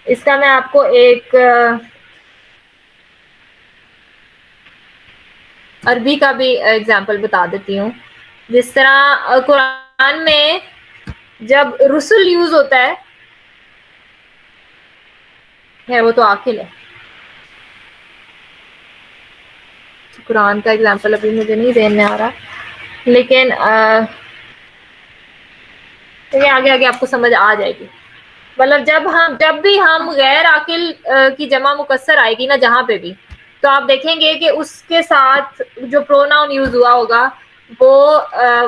Speaker 1: اس کا میں آپ کو ایک عربی کا بھی ایگزامپل بتا دیتی ہوں. جس طرح قرآن میں جب رسل یوز ہوتا ہے وہ تو عاقل ہے. قرآن کا ایگزامپل ابھی مجھے نہیں ذہن میں آ رہا، لیکن آگے آگے آپ کو سمجھ آ جائے گی. مطلب جب بھی ہم غیر عاقل کی جمع مکسر آئے گی نا جہاں پہ بھی، تو آپ دیکھیں گے کہ اس کے ساتھ جو پروناؤن یوز ہوا ہوگا وہ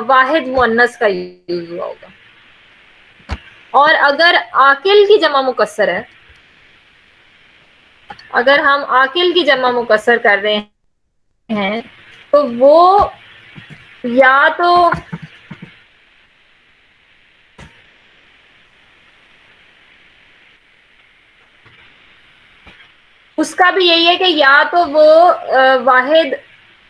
Speaker 1: واحد مؤنث کا یوز ہوا ہوگا. اور اگر عاقل کی جمع مکسر ہے، اگر ہم عاقل کی جمع مکسر کر رہے ہیں تو وہ یا تو اس کا بھی یہی ہے کہ یا تو وہ واحد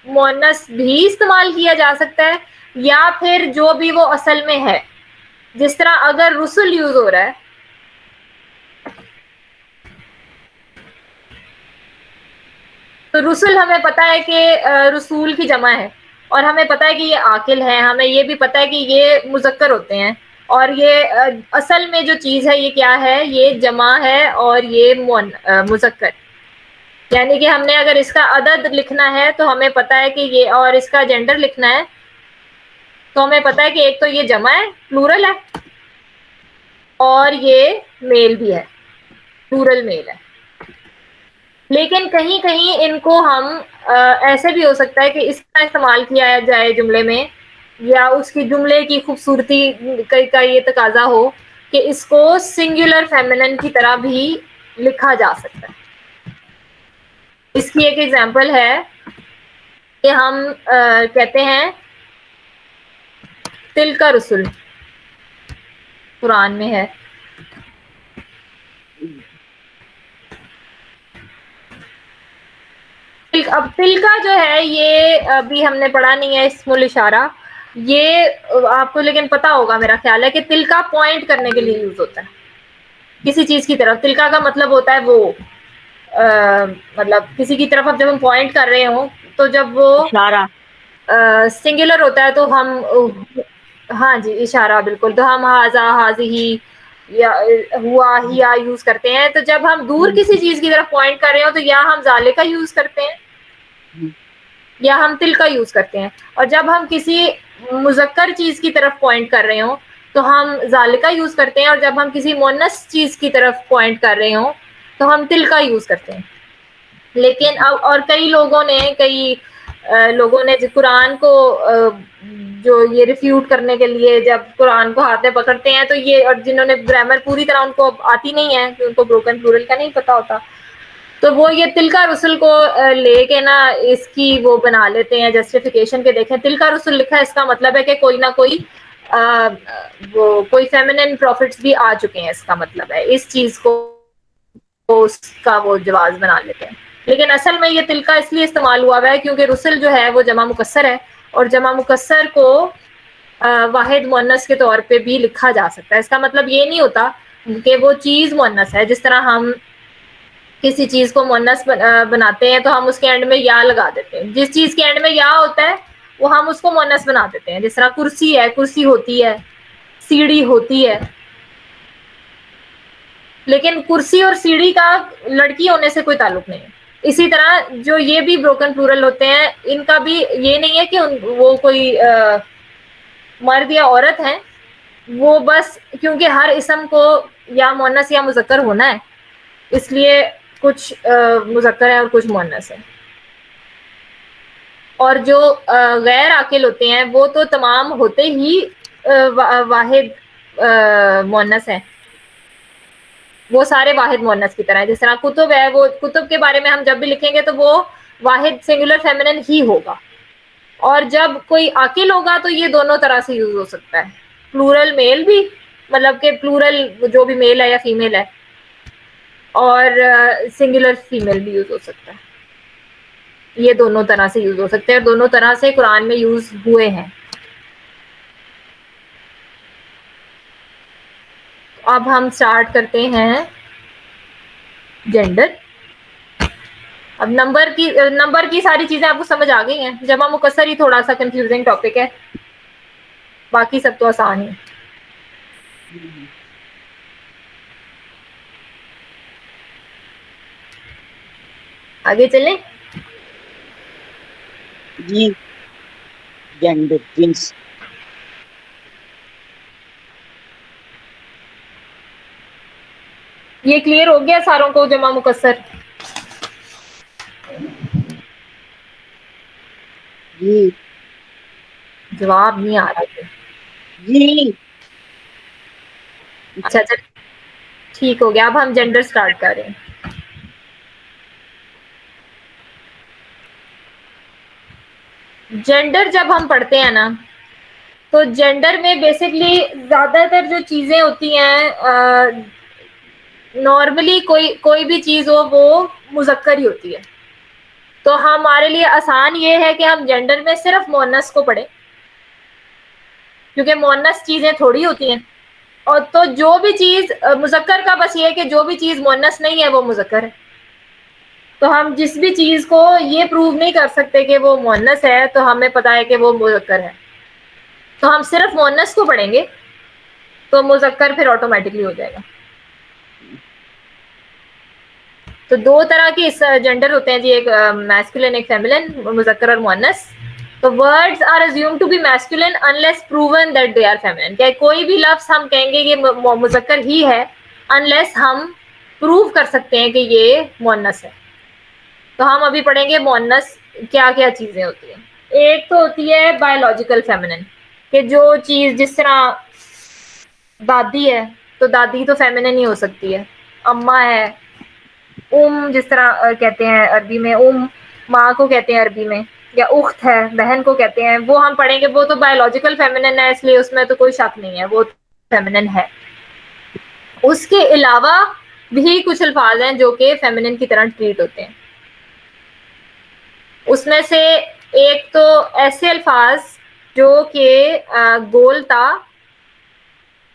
Speaker 1: مؤنث بھی استعمال کیا جا سکتا ہے، یا پھر جو بھی وہ اصل میں ہے. جس طرح اگر رسل یوز ہو رہا ہے تو رسل ہمیں پتا ہے کہ رسول کی جمع ہے، اور ہمیں پتا ہے کہ یہ عاقل ہے. ہمیں یہ بھی پتا ہے کہ یہ مذکر ہوتے ہیں، اور یہ اصل میں جو چیز ہے یہ کیا ہے، یہ جمع ہے اور یہ مذکر. یعنی کہ ہم نے اگر اس کا عدد لکھنا ہے تو ہمیں پتا ہے کہ یہ، اور اس کا جینڈر لکھنا ہے تو ہمیں پتا ہے کہ ایک تو یہ جمع ہے، پلورل ہے، اور یہ میل بھی ہے، پلورل میل ہے. لیکن کہیں کہیں ان کو ہم ایسے بھی ہو سکتا ہے کہ اس کا استعمال کیا جائے جملے میں، یا اس کی جملے کی خوبصورتی کا یہ تقاضا ہو کہ اس کو سنگولر فیمنن کی طرح بھی لکھا جا سکتا ہے. اس کی ایک ایگزامپل ہے کہ ہم کہتے ہیں تل کا رسول قرآن میں ہے. اب تل کا جو ہے یہ ابھی ہم نے پڑھا نہیں ہے اسم الاشارہ, یہ آپ کو لیکن پتا ہوگا میرا خیال ہے کہ تل کا پوائنٹ کرنے کے لیے یوز ہوتا ہے کسی چیز کی طرف. تلکا کا مطلب ہوتا ہے وہ مطلب کسی کی طرف اب جب ہم پوائنٹ کر رہے ہوں تو جب وہ
Speaker 2: اشارہ
Speaker 1: سنگولر ہوتا ہے تو ہم ہاں جی اشارہ بالکل, تو ہم ہاذا ہاذی یا ہوا ہیا یوز کرتے ہیں. تو جب ہم دور کسی چیز کی طرف پوائنٹ کر رہے ہو تو یا ہم ذالکا یوز کرتے ہیں یا ہم تل کا یوز کرتے ہیں. اور جب ہم کسی مذکر چیز کی طرف پوائنٹ کر رہے ہوں تو ہم ذالکا یوز کرتے ہیں, اور جب ہم کسی مؤنث چیز کی طرف پوائنٹ کر رہے ہوں تو ہم تل کا یوز کرتے ہیں. لیکن اب اور کئی لوگوں نے قرآن کو جو یہ ریفیوٹ کرنے کے لیے جب قرآن کو ہاتھ میں پکڑتے ہیں تو یہ, اور جنہوں نے گرامر پوری طرح ان کو آتی نہیں ہے کہ ان کو بروکن پلورل کا نہیں پتا ہوتا, تو وہ یہ تل کا رسل کو لے کے نا اس کی وہ بنا لیتے ہیں جسٹیفیکیشن کے. دیکھیں تل کا رسل لکھا ہے, اس کا مطلب ہے کہ کوئی نہ کوئی وہ کوئی فیمینن پروفٹس بھی آ چکے ہیں, اس کا مطلب ہے اس چیز کو اس کا وہ جواز بنا لیتے ہیں. لیکن اصل میں یہ تل کا اس لیے استعمال ہوا ہے کیونکہ رسل جو ہے وہ جمع مکسر ہے, اور جمع مکسر کو واحد مؤنث کے طور پہ بھی لکھا جا سکتا ہے. اس کا مطلب یہ نہیں ہوتا کہ وہ چیز مؤنث ہے. جس طرح ہم کسی چیز کو مؤنث بناتے ہیں تو ہم اس کے اینڈ میں یا لگا دیتے ہیں, جس چیز کے اینڈ میں یا ہوتا ہے وہ ہم اس کو مؤنث بنا دیتے ہیں. جس طرح کرسی ہے, کرسی ہوتی ہے, سیڑھی ہوتی ہے, لیکن کرسی اور سیڑھی کا لڑکی ہونے سے کوئی تعلق نہیں ہے. اسی طرح جو یہ بھی بروکن پلورل ہوتے ہیں ان کا بھی یہ نہیں ہے کہ وہ کوئی مرد یا عورت ہیں, وہ بس کیونکہ ہر اسم کو یا مؤنث یا مذکر ہونا ہے اس لیے کچھ مذکر ہے اور کچھ مؤنث ہے. اور جو غیر عاقل ہوتے ہیں وہ تو تمام ہوتے ہی واحد مؤنث ہیں, وہ سارے واحد مؤنث کی طرح ہیں. جس طرح کتب ہے, وہ کتب کے بارے میں ہم جب بھی لکھیں گے تو وہ واحد سنگولر فیمینن ہی ہوگا, اور جب کوئی عاقل ہوگا تو یہ دونوں طرح سے یوز ہو سکتا ہے. پلورل میل بھی, مطلب کہ پلورل جو بھی میل ہے یا فیمیل ہے, اور سنگولر فیمیل بھی یوز ہو سکتا ہے. یہ دونوں طرح سے یوز ہو سکتے ہیں اور دونوں طرح سے قرآن میں یوز ہوئے ہیں. اب ہم سٹارٹ کرتے ہیں جینڈر. اب نمبر کی ساری چیزیں آپ کو سمجھ آ گئی ہیں. جمع مکسر ہی تھوڑا سا کنفیوزنگ ٹاپک ہے, باقی سب تو آسان ہے. آگے چلیں.
Speaker 2: جی جینڈر جنس.
Speaker 1: یہ کلیئر ہو گیا ساروں کو جمع مکسر؟
Speaker 2: جی
Speaker 1: جواب نہیں آ رہا.
Speaker 2: جی
Speaker 1: اچھا ٹھیک ہو گیا. اب ہم جینڈر سٹارٹ کر رہے ہیں. جینڈر جب ہم پڑھتے ہیں نا تو جینڈر میں بیسکلی زیادہ تر جو چیزیں ہوتی ہیں نارملی کوئی بھی چیز ہو وہ مذکر ہی ہوتی ہے. تو ہمارے لیے آسان یہ ہے کہ ہم جینڈر میں صرف مؤنث کو پڑھیں, کیونکہ مؤنث چیزیں تھوڑی ہوتی ہیں. اور تو جو بھی چیز مذکر کا بس یہ ہے کہ جو بھی چیز مؤنث نہیں ہے وہ مذکر ہے. تو ہم جس بھی چیز کو یہ پروو نہیں کر سکتے کہ وہ مؤنث ہے تو ہمیں پتا ہے کہ وہ مذکر ہے, تو ہم صرف مؤنث کو پڑھیں گے تو مذکر پھر آٹومیٹکلی ہو جائے گا. تو دو طرح کی جینڈر ہوتے ہیں جی, ایک میسکولن ایک فیمینن, مذکر اور مؤنث. تو words are assumed to be masculine unless proven that they are feminine. کہ کوئی بھی لفظ ہم کہیں گے یہ مذکر ہی ہے unless ہم پروو کر سکتے ہیں کہ یہ مؤنث ہے. تو ہم ابھی پڑھیں گے مؤنث کیا کیا چیزیں ہوتی ہیں. ایک تو ہوتی ہے بایولوجیکل فیمینن, کہ جو چیز جس طرح دادی ہے تو دادی تو فیمینن ہی ہو سکتی ہے, اماں ہے جس طرح کہتے ہیں عربی میں، ماں کو کہتے ہیں عربی میں، یا اخت ہے بہن کو کہتے ہیں، وہ ہم پڑھیں گے، وہ تو بایولوجیکل فیمنن ہے، اس لیے اس میں تو کوئی شک نہیں ہے، وہ فیمنن ہے. اس کے علاوہ بھی کچھ الفاظ ہیں جو کہ فیمنن کی طرح ٹریٹ ہوتے ہیں. اس میں سے ایک تو ایسے الفاظ جو کہ گولتا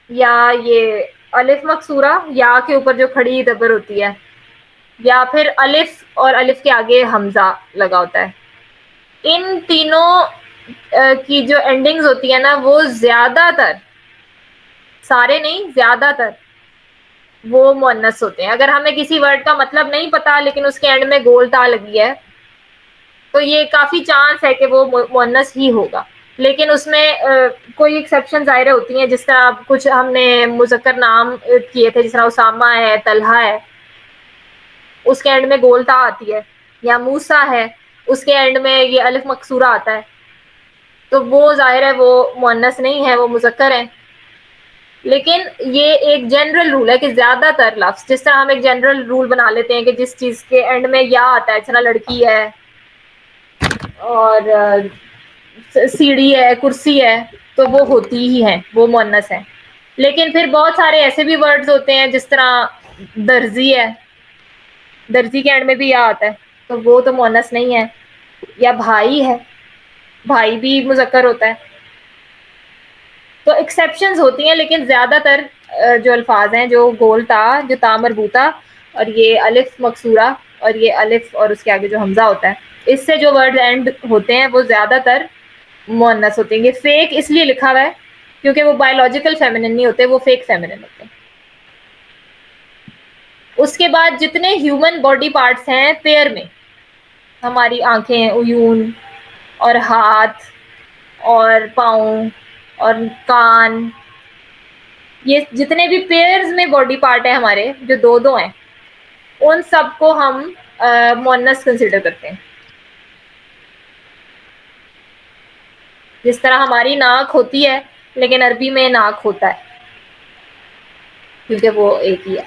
Speaker 1: یا یہ الف مکسورہ یا کے اوپر جو کھڑی زبر ہوتی ہے، یا پھر الف اور الف کے آگے حمزہ لگا ہوتا ہے، ان تینوں کی جو اینڈنگز ہوتی ہیں نا، وہ زیادہ تر، سارے نہیں، زیادہ تر وہ مؤنث ہوتے ہیں. اگر ہمیں کسی ورڈ کا مطلب نہیں پتا لیکن اس کے اینڈ میں گول تا لگی ہے تو یہ کافی چانس ہے کہ وہ مؤنث ہی ہوگا. لیکن اس میں کوئی ایکسیپشن ظاہر ہوتی ہیں، جس طرح کچھ ہم نے مذکر نام کیے تھے، جس طرح اسامہ ہے، طلحہ ہے، اس کے اینڈ میں گول تا آتی ہے، یا موسیٰ ہے، اس کے اینڈ میں یہ الف مکسورہ آتا ہے، تو وہ ظاہر ہے وہ مؤنث نہیں ہے، وہ مذکر ہے. لیکن یہ ایک جنرل رول ہے کہ زیادہ تر لفظ، جس طرح ہم ایک جنرل رول بنا لیتے ہیں کہ جس چیز کے اینڈ میں یا آتا ہے، جس طرح لڑکی ہے اور سیڑھی ہے، کرسی ہے، تو وہ ہوتی ہی ہیں، وہ مؤنث ہے. لیکن پھر بہت سارے ایسے بھی ورڈز ہوتے ہیں، جس طرح درزی ہے، درزی کے اینڈ میں بھی یا آتا ہے، تو وہ تو مؤنث نہیں ہے. یا بھائی ہے، بھائی بھی مذکر ہوتا ہے. تو ایکسیپشنز ہوتی ہیں، لیکن زیادہ تر جو الفاظ ہیں، جو گول تا، جو تا مربوطہ، اور یہ الف مکسورہ، اور یہ الف اور اس کے آگے جو حمزہ ہوتا ہے، اس سے جو ورڈ اینڈ ہوتے ہیں وہ زیادہ تر مؤنث ہوتے ہیں. یہ فیک اس لیے لکھا ہوا ہے کیونکہ وہ بایولوجیکل فیمنن نہیں ہوتے، وہ فیک فیمنن ہوتے ہیں. اس کے بعد جتنے ہیومن باڈی پارٹس ہیں پیئر میں، ہماری آنکھیں، عیون اور ہاتھ اور پاؤں اور کان، یہ جتنے بھی پیئرز میں باڈی پارٹ ہیں ہمارے، جو دو دو ہیں، ان سب کو ہم مؤنث کنسیڈر کرتے ہیں. جس طرح ہماری ناک ہوتی ہے لیکن عربی میں ناک ہوتا ہے کیونکہ وہ ایک ہی ہے.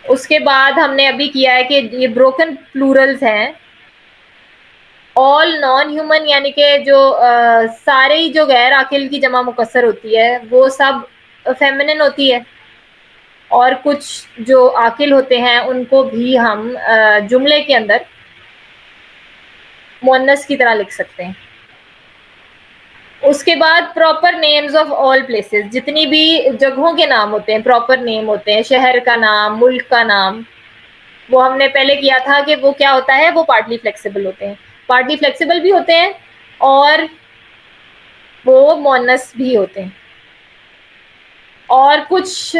Speaker 1: اس کے بعد ہم نے ابھی کیا ہے کہ یہ بروکن پلورلز ہیں. آل نان ہیومن، یعنی کہ جو سارے ہی جو غیر عاقل کی جمع مکسر ہوتی ہے وہ سب فیمنن ہوتی ہے، اور کچھ جو عاقل ہوتے ہیں ان کو بھی ہم جملے کے اندر مؤنث کی طرح لکھ سکتے ہیں. اس کے بعد proper names of all places, جتنی بھی جگہوں کے نام ہوتے ہیں، پراپر نیم ہوتے ہیں، شہر کا نام، ملک کا نام. وہ ہم نے پہلے کیا تھا کہ وہ کیا ہوتا ہے، وہ پارٹلی فلیکسیبل ہوتے ہیں، پارٹلی فلیکسیبل بھی ہوتے ہیں اور وہ مؤنث بھی ہوتے ہیں. اور کچھ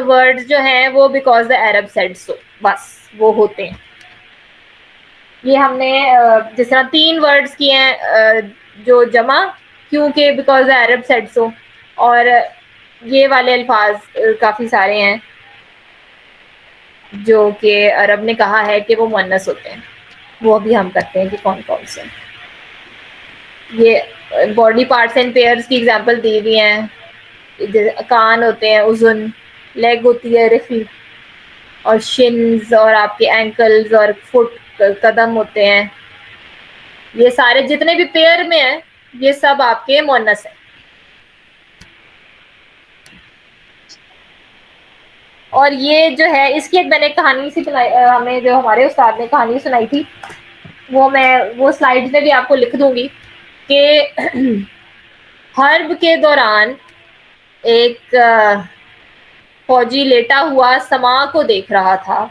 Speaker 1: ورڈز جو ہیں وہ بیکاز دا عرب سیڈ سو، بس وہ ہوتے ہیں. یہ ہم نے جس طرح 3 ورڈز کیے ہیں جو جمع، کیونکہ بیکاز دا عرب سیڈ سو، اور یہ والے الفاظ کافی سارے ہیں جو کہ عرب نے کہا ہے کہ وہ مؤنث ہوتے ہیں. وہ بھی ہم کرتے ہیں کہ کون کون سے. یہ باڈی پارٹس اینڈ پیئرز کی ایگزامپل دی ہوئی ہیں. کان ہوتے ہیں اذن، لیگ ہوتی ہے رفی، اور شنز اور آپ کے اینکلز اور فٹ قدم ہوتے ہیں. یہ سارے جتنے بھی پیئر میں ہیں یہ سب آپ کے مؤنث ہیں. اور یہ جو ہے اس کی ایک میں نے کہانی سی ہمیں جو ہمارے استاد نے کہانی سنائی تھی، وہ میں وہ سلائیڈ میں بھی آپ کو لکھ دوں گی کہ حرب کے دوران ایک فوجی لیٹا ہوا سما کو دیکھ رہا تھا.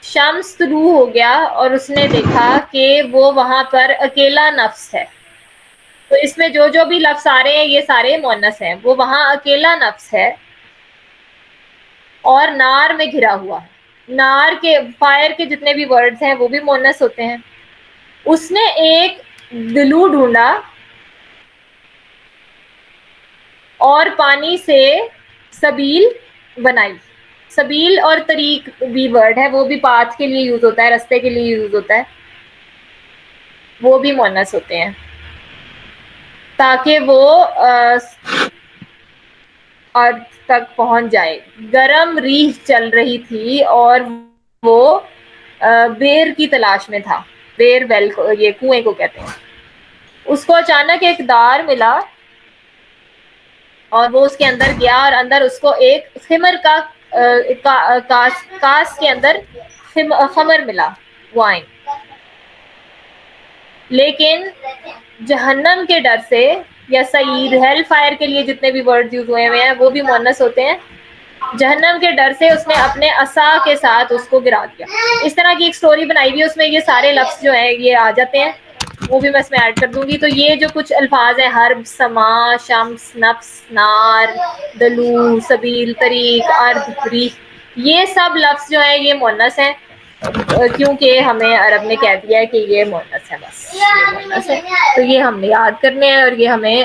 Speaker 1: شمس طلوع ہو گیا اور اس نے دیکھا کہ وہ وہاں پر اکیلا نفس ہے. تو اس میں جو جو بھی لفظ آ رہے ہیں یہ سارے مؤنث ہیں. وہ وہاں اکیلا نفس ہے اور نار میں گھرا ہوا ہے. نار کے فائر کے جتنے بھی ورڈز ہیں وہ بھی مؤنث ہوتے ہیں. اس نے ایک گلو ڈھونڈا اور پانی سے سبیل بنائی. سبیل اور طریق بھی ورڈ ہے، وہ بھی پاتھ کے لیے یوز ہوتا ہے، رستے کے لیے یوز ہوتا ہے، وہ بھی مؤنث ہوتے ہیں. تاکہ وہ ارتھ تک پہنچ جائے. گرم ریح چل رہی تھی اور وہ بیر کی تلاش میں تھا. بیر ویل کو یہ کنویں کو کہتے ہیں. اس کو اچانک ایک دار ملا اور وہ اس کے اندر گیا اور اندر اس کو ایک خمر کا کاس کے اندر خمر ملا, وائن. لیکن جہنم کے ڈر سے, یا سعید ہیل فائر کے لیے جتنے بھی ورڈ یوز ہوئے ہیں وہ بھی مؤنث ہوتے ہیں, جہنم کے ڈر سے اس نے اپنے عصا کے ساتھ اس کو گرا دیا. اس طرح کی ایک سٹوری بنائی ہوئی ہے, اس میں یہ سارے لفظ جو ہیں یہ آ جاتے ہیں, وہ بھی میں اس میں ایڈ کر دوں گی. تو یہ جو کچھ الفاظ ہیں, حرب, سما, شمس, نفس, نار, دلو, سبیل, طریق, ارض, ریح, یہ سب لفظ جو ہیں یہ مؤنث ہیں, کیونکہ ہمیں عرب نے کہہ دیا ہے کہ یہ مؤنث ہے. بس یہ مؤنث ہے, تو یہ ہم نے یاد کرنے ہیں اور یہ ہمیں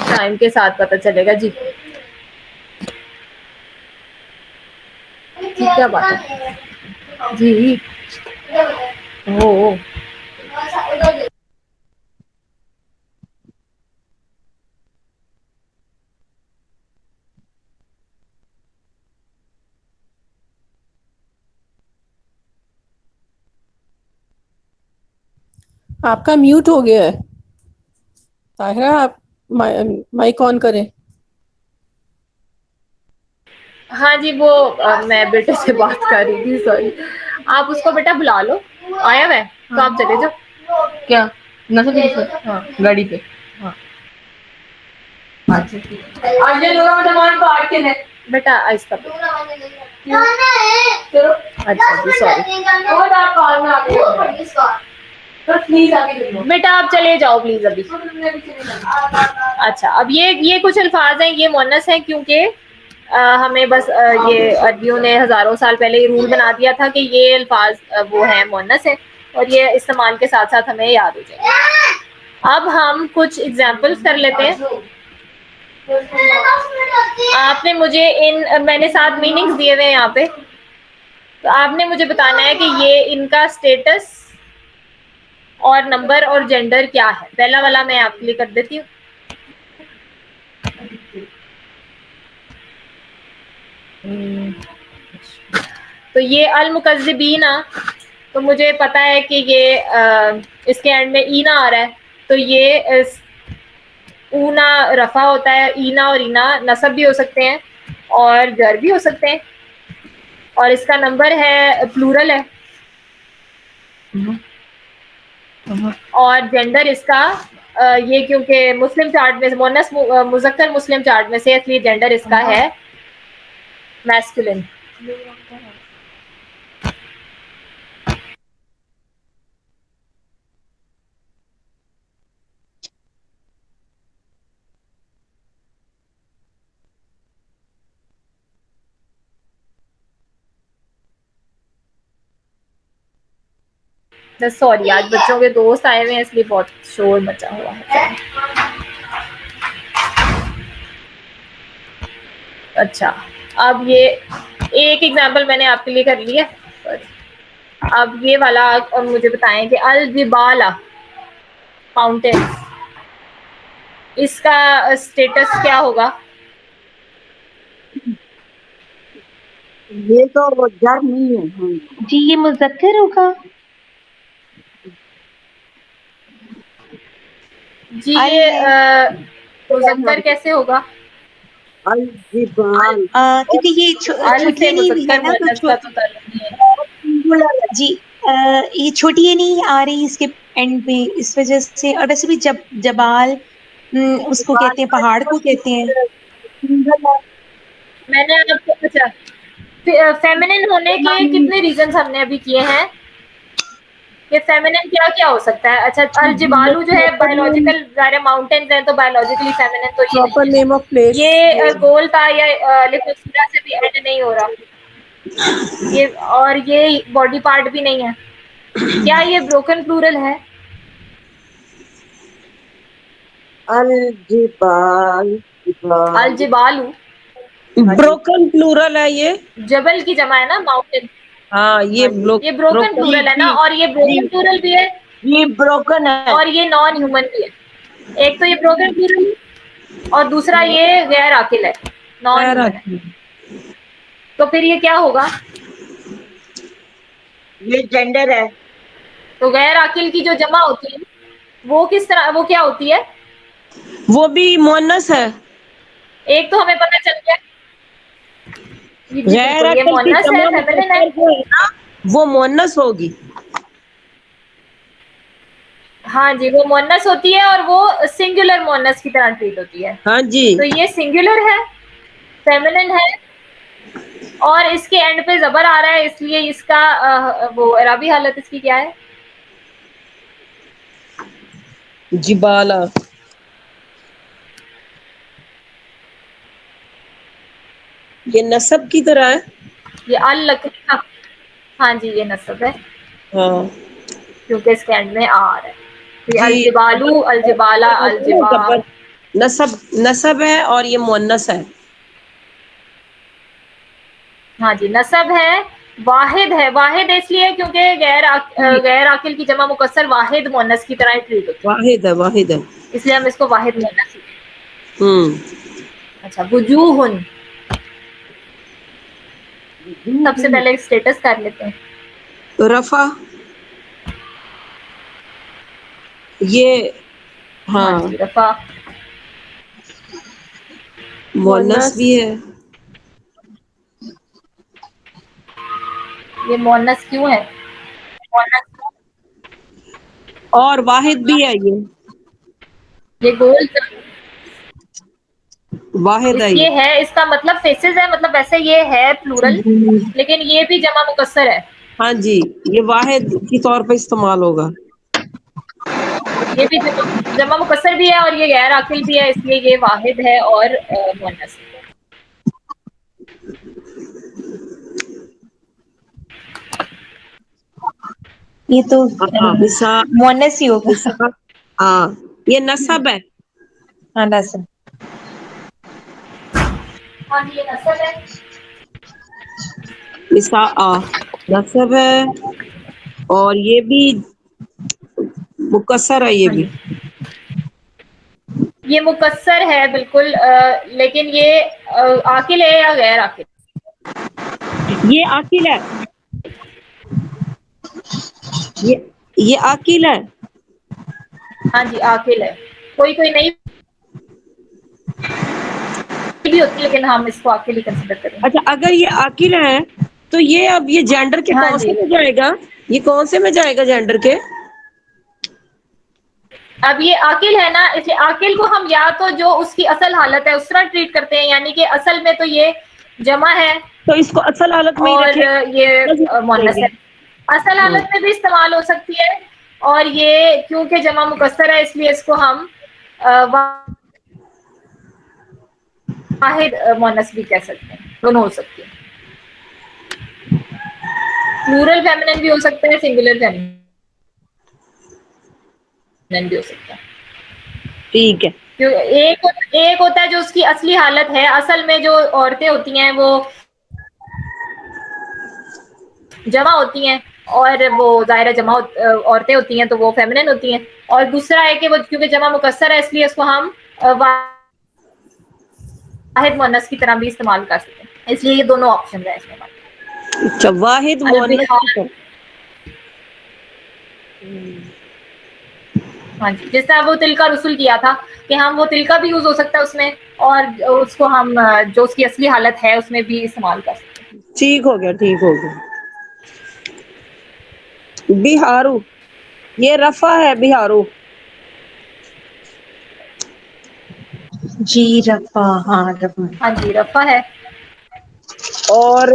Speaker 1: ٹائم کے ساتھ پتہ چلے گا. جی کیا بات ہے جی.
Speaker 3: آپ کا میوٹ ہو گیا ہے طاہرہ, آپ مائک آن کریں.
Speaker 1: ہاں جی, وہ میں بیٹے سے بات کر رہی تھی, سوری. آپ اس کو بیٹا بلا لو, آیا ہے تو آپ چلے جاؤ. کیا ہاں گاڑی پہ. ہاں بیٹا آہستہ. اچھا جی سوری. بیٹا آپ چلے جاؤ پلیز ابھی. اچھا, اب یہ کچھ الفاظ ہیں یہ مؤنث ہیں, کیونکہ ہمیں بس یہ عربیوں نے ہزاروں سال پہلے یہ رول بنا دیا تھا کہ یہ الفاظ وہ ہیں مؤنث ہیں, اور یہ استعمال کے ساتھ ساتھ ہمیں یاد ہو جائے گا. اب ہم کچھ ایگزامپلس کر لیتے ہیں. آپ نے مجھے میں نے 7 میننگز دیے ہوئے ہیں یہاں پہ, تو آپ نے مجھے بتانا ہے کہ یہ ان کا اسٹیٹس اور نمبر اور جینڈر کیا ہے. پہلا والا میں آپ کے لیے کر دیتی ہوں. تو یہ المکذبین, تو مجھے پتا ہے کہ یہ اس کے اینڈ میں اینا آ رہا ہے, تو یہ اونا رفع ہوتا ہے, اینا اور اینا نصب بھی ہو سکتے ہیں اور جر بھی ہو سکتے ہیں, اور اس کا نمبر ہے پلورل ہے, اور جینڈر اس کا یہ کیونکہ مسلم چارٹ میں مؤنث مذکر مسلم چارٹ میں سے, اس لیے جینڈر اس کا ہے میسکولن. سوری, آج بچوں کے دوست آئے ہوئے ہیں اس لیے بہت شور مچا ہوا ہے. اچھا, اب یہ ایک ایگزامپل میں نے آپ کے لیے کر لی ہے. اب یہ والا مجھے بتائیں کہ الجبال ماؤنٹین, اس کا اسٹیٹس کیا ہوگا؟
Speaker 2: یہ تو جر نہیں ہے.
Speaker 4: جی یہ مذکر ہوگا.
Speaker 1: جی یہ مذکر کیسے ہوگا؟
Speaker 2: الجبال
Speaker 4: کیونکہ یہ
Speaker 1: ال
Speaker 4: چھوٹی
Speaker 1: سے
Speaker 4: نہیں ہے
Speaker 1: مذکر
Speaker 4: نا,
Speaker 1: مؤنث
Speaker 4: تو
Speaker 1: کا تو تعلق نہیں ہے.
Speaker 4: جی یہ چھوٹی نہیں آ رہی اس کے اینڈ میں, اس وجہ سے. اور ویسے بھی جبال اس کو کہتے ہیں, پہاڑ کو کہتے ہیں.
Speaker 1: میں نے آپ کو اچھا فیمنن ہونے کے کتنے ریزنز ہم نے ابھی کیے ہیں کہ فیمنن کیا کیا ہو سکتا ہے. اچھا, الجبالو جو ہے بایولوجیکل, ظاہر ماؤنٹینز ہیں تو بایولوجیکلی فیمنن تو یہ
Speaker 3: پراپر
Speaker 1: نہیں
Speaker 3: نیم آف
Speaker 1: ہے.
Speaker 3: پلیس.
Speaker 1: یہ گول تھا یا لفظ سے بھی ایڈ نہیں ہو رہا, یہ اور یہ باڈی پارٹ بھی نہیں ہے. کیا یہ بروکن پلورل ہے؟
Speaker 2: الجبال
Speaker 1: الجبالو
Speaker 5: بروکن پلورل ہے یہ.
Speaker 1: جبل کی جمع ہے نا, ماؤنٹین.
Speaker 5: ہاں یہ
Speaker 1: یہ بروکن پلورل ہے نا, اور یہ بروکن پلورل بھی ہے
Speaker 2: یہ بروکن ہے.
Speaker 1: اور یہ نان ہیومن بھی ہے. ایک تو یہ بروکن پلورل ہے اور دوسرا یہ غیر عاقل ہے, نان
Speaker 5: غیر
Speaker 1: ہیومن ہے,
Speaker 5: عاقل.
Speaker 1: تو پھر یہ کیا ہوگا؟
Speaker 2: یہ جینڈر ہے.
Speaker 1: تو غیر عاقل کی جو جمع ہوتی ہے وہ کس طرح, وہ کیا ہوتی ہے؟
Speaker 5: وہ بھی مؤنث ہے.
Speaker 1: ایک تو ہمیں پتہ چل گیا, جی
Speaker 5: غیر
Speaker 1: بالکل, یہ
Speaker 5: عاقل کی
Speaker 1: مؤنث ہے,
Speaker 5: جمع
Speaker 1: فیمنن ہے.
Speaker 5: مذکر جو ہے نا وہ مؤنث ہوگی.
Speaker 1: ہاں جی, وہ مؤنث ہوتی ہے اور وہ سنگولر مؤنث کی طرح ٹریٹ ہوتی ہے.
Speaker 5: ہاں جی.
Speaker 1: تو یہ سنگولر ہے, فیمنن ہے, اور اس کے اینڈ پہ زبر آ رہا ہے, اس لیے اس کا وہ اعرابی حالت اس کی کیا ہے؟
Speaker 5: جبالا. یہ نسب کی طرح ہے.
Speaker 1: یہ الکنا, ہاں جی یہ نصب ہے
Speaker 5: ہاں
Speaker 1: کیونکہ اس کے اینڈ میں آ رہا ہے. یہ
Speaker 5: جی.
Speaker 1: الجبالو, الجبالا, الجبال.
Speaker 5: نسب ہے اور یہ مؤنث ہے.
Speaker 1: ہاں جی نسب ہے, واحد ہے. واحد اس لیے کیونکہ غیر عاقل کی جمع مکسر واحد مؤنث کی طرح ٹریٹ ہوتی
Speaker 5: واحد ہے, واحد ہے.
Speaker 1: ہے, اس لیے ہم اس کو واحد مؤنث.
Speaker 5: ہوں.
Speaker 1: اچھا, وجوہن, سب سے پہلے اسٹیٹس کر لیتے ہیں.
Speaker 5: رفع, یہ
Speaker 1: ہاں
Speaker 5: ہاں
Speaker 1: جی رفع,
Speaker 5: مؤنث بھی ہے.
Speaker 1: یہ مؤنث کیوں ہے؟
Speaker 5: اور واحد بھی ہے
Speaker 1: یہ گول
Speaker 5: واحد
Speaker 1: اس یہ ہے, اس کا مطلب فیسز ہے, مطلب ویسے یہ ہے پلورل, لیکن یہ بھی جمع مکسر ہے.
Speaker 5: ہاں جی, یہ واحد کے طور پہ استعمال ہوگا.
Speaker 1: یہ بھی جمع مکسر بھی ہے اور یہ غیر عاقل بھی ہے, اس لیے یہ واحد ہے اور مؤنث ہے.
Speaker 4: یہ تو
Speaker 5: ہاں مثال,
Speaker 4: مونس ہی ہوگا.
Speaker 5: مثال, ہاں یہ نسب ہے.
Speaker 4: ہاں نسب.
Speaker 1: ہاں جی یہ نسب ہے.
Speaker 5: نسب ہے اور یہ بھی مکسر ہے یہ
Speaker 1: ہاں
Speaker 5: بھی.
Speaker 1: جی یہ مکسر ہے بالکل, لیکن یہ عاقل ہے یا غیر عاقل؟
Speaker 5: یہ عاقل ہے. یہ عاقل ہے.
Speaker 1: ہاں جی عاقل ہے. کوئی نہیں بھی ہوتی ہے, لیکن ہم اس کو عاقل ہی کنسیڈر کریں گے.
Speaker 5: اچھا, اگر یہ عاقل ہے تو یہ اب یہ جینڈر کے
Speaker 1: ہاں
Speaker 5: کون سے
Speaker 1: جی,
Speaker 5: میں جائے گا؟ یہ کون سے میں جائے گا جینڈر کے؟
Speaker 1: اب یہ عاقل ہے نا, اس لیے عاقل کو ہم یا تو جو اس کی اصل حالت ہے اس طرح ٹریٹ کرتے ہیں, یعنی کہ اصل میں تو یہ جمع ہے
Speaker 5: تو اس کو اصل حالت میں ہی
Speaker 1: اور
Speaker 5: رکھے
Speaker 1: یہ مؤنث ہے. اصل
Speaker 5: ہاں
Speaker 1: حالت میں بھی استعمال ہو سکتی ہے, اور یہ کیونکہ جمع مکسر ہے اس لیے اس کو ہم واحد مؤنث بھی کہہ سکتے ہیں, دونوں ہو سکتی ہیں. پلورل فیمنن بھی ہو سکتا ہے, سنگولر فیمنن بھی ہو سکتا ہے.
Speaker 5: ٹھیک ہے.
Speaker 1: ایک ہوتا ہے جو اس کی اصلی حالت ہے, اصل میں جو عورتیں ہوتی ہیں وہ جمع ہوتی ہیں, اور وہ ظاہرہ جمع عورتیں ہوتی ہیں تو وہ فیمنن ہوتی ہیں. اور دوسرا ہے کہ وہ کیونکہ جمع مکسر ہے اس لیے اس کو ہم واحد مؤنث کی طرح بھی استعمال کر سکتے ہیں, اس لیے یہ دونوں آپشن ہے اس میں.
Speaker 5: اچھا, واحد مؤنث کی
Speaker 1: البحار,
Speaker 5: طرح.
Speaker 1: ہاں جی, جس طرح وہ تل کا رسول کیا تھا کہ ہم وہ تل کا بھی یوز ہو سکتا ہے اس میں, اور اس کو ہم جو اس کی اصلی حالت ہے اس میں بھی استعمال کر سکتے ہیں.
Speaker 5: ٹھیک ہو گیا, ٹھیک ہو گیا. بہارو, یہ رفع ہے بہارو.
Speaker 4: جی رفع, ہاں رفع.
Speaker 1: ہاں جی رفع ہے.
Speaker 5: اور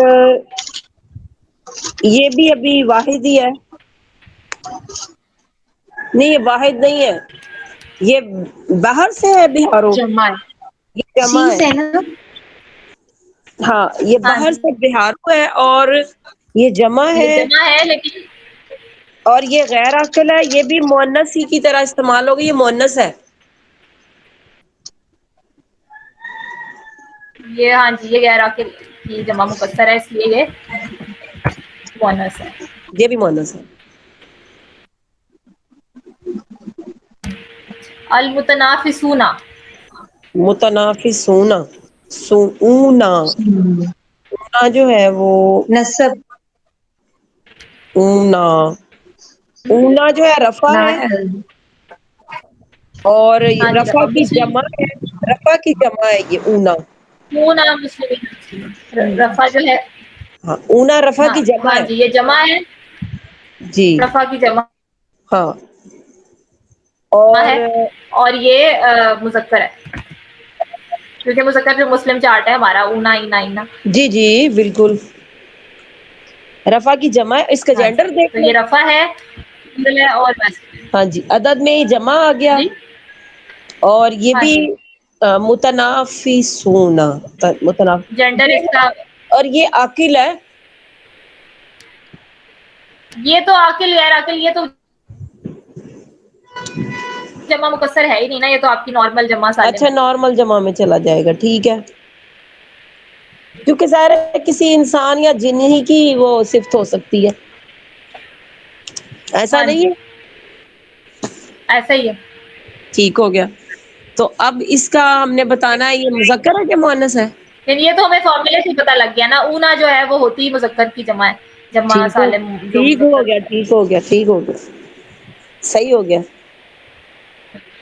Speaker 5: یہ بھی ابھی واحد ہی ہے. نہیں یہ واحد نہیں ہے, یہ باہر سے ہے بہارو,
Speaker 4: جمع ہے,
Speaker 5: یہ جمع
Speaker 4: سی
Speaker 5: ہے.
Speaker 4: سے نا.
Speaker 5: ہاں یہ
Speaker 1: ہاں
Speaker 5: باہر
Speaker 1: جی
Speaker 5: سے بہارو ہے اور یہ جمع
Speaker 1: یہ
Speaker 5: ہے.
Speaker 1: جمع ہے, لیکن
Speaker 5: اور یہ غیر عاقل ہے, یہ بھی مؤنث ہی کی طرح استعمال ہوگی, یہ مؤنث ہے.
Speaker 1: یہ ہاں جی یہ غیر عاقل کی جمع مکسر ہے اس لیے یہ مؤنث ہے.
Speaker 5: یہ بھی مؤنث ہے.
Speaker 1: المتنافسون,
Speaker 5: متنافسون سونا اونا جو ہے وہ
Speaker 4: نصب
Speaker 5: اونا اونا جو ہے رفع ہے اور
Speaker 1: ہاں جی
Speaker 5: رفع کی
Speaker 1: مسلم
Speaker 5: جمع ہے، رفع کی جمع ہے یہ اونا.
Speaker 1: مون مسلم رفع جو ہے
Speaker 5: ہاں اونا رفع
Speaker 1: ہاں
Speaker 5: کی جمع
Speaker 1: ہاں
Speaker 5: ہے.
Speaker 1: جی یہ جمع ہے
Speaker 5: جی
Speaker 1: رفع کی جمع
Speaker 5: ہاں اور
Speaker 1: ہے اور یہ مذکر ہے کیونکہ مذکر جو مسلم چارٹ ہے ہمارا اونا اینا اینا.
Speaker 5: جی جی بالکل رفع کی جمع ہے. اس کا
Speaker 1: ہاں
Speaker 5: جینڈر
Speaker 1: جی
Speaker 5: دیکھ
Speaker 1: تو
Speaker 5: لیں.
Speaker 1: یہ رفع ہے single ہے اور masculine.
Speaker 5: ہاں جی عدد میں جمع آ گیا
Speaker 1: جی
Speaker 5: اور یہ
Speaker 1: ہاں
Speaker 5: بھی
Speaker 1: جی
Speaker 5: متنافسون
Speaker 1: جینڈر اس کا
Speaker 5: اور یہ عاقل ہے.
Speaker 1: یہ تو عاقل غیر عاقل یہ تو جمع مکسر ہے ہی نہیں نا یہ تو آپ کی نارمل جمع سالم
Speaker 5: اچھا
Speaker 1: ہے.
Speaker 5: نارمل جمع میں چلا جائے گا ٹھیک ہے کیونکہ ظاہر ہے کسی انسان یا جن ہی کی وہ صفت ہو سکتی ہے ایسا
Speaker 1: ہاں
Speaker 5: نہیں
Speaker 1: جی
Speaker 5: ہے.
Speaker 1: ایسا ہی ہے.
Speaker 5: ٹھیک ہو گیا تو اب اس کا ہم نے بتانا ہے یہ مذکر ہے کہ مؤنث ہے.
Speaker 1: لیکن یہ تو ہمیں فارمولے سے پتا لگ گیا نا اونا جو ہے وہ ہوتی ہے مذکر کی جمع ہے جمع
Speaker 5: ٹھیک ہو
Speaker 1: سالم جو
Speaker 5: ٹھیک ہو
Speaker 1: مذکر
Speaker 5: گیا
Speaker 1: ہوتا ہے.
Speaker 5: ٹھیک ہو گیا ٹھیک ہو گیا صحیح ہو گیا.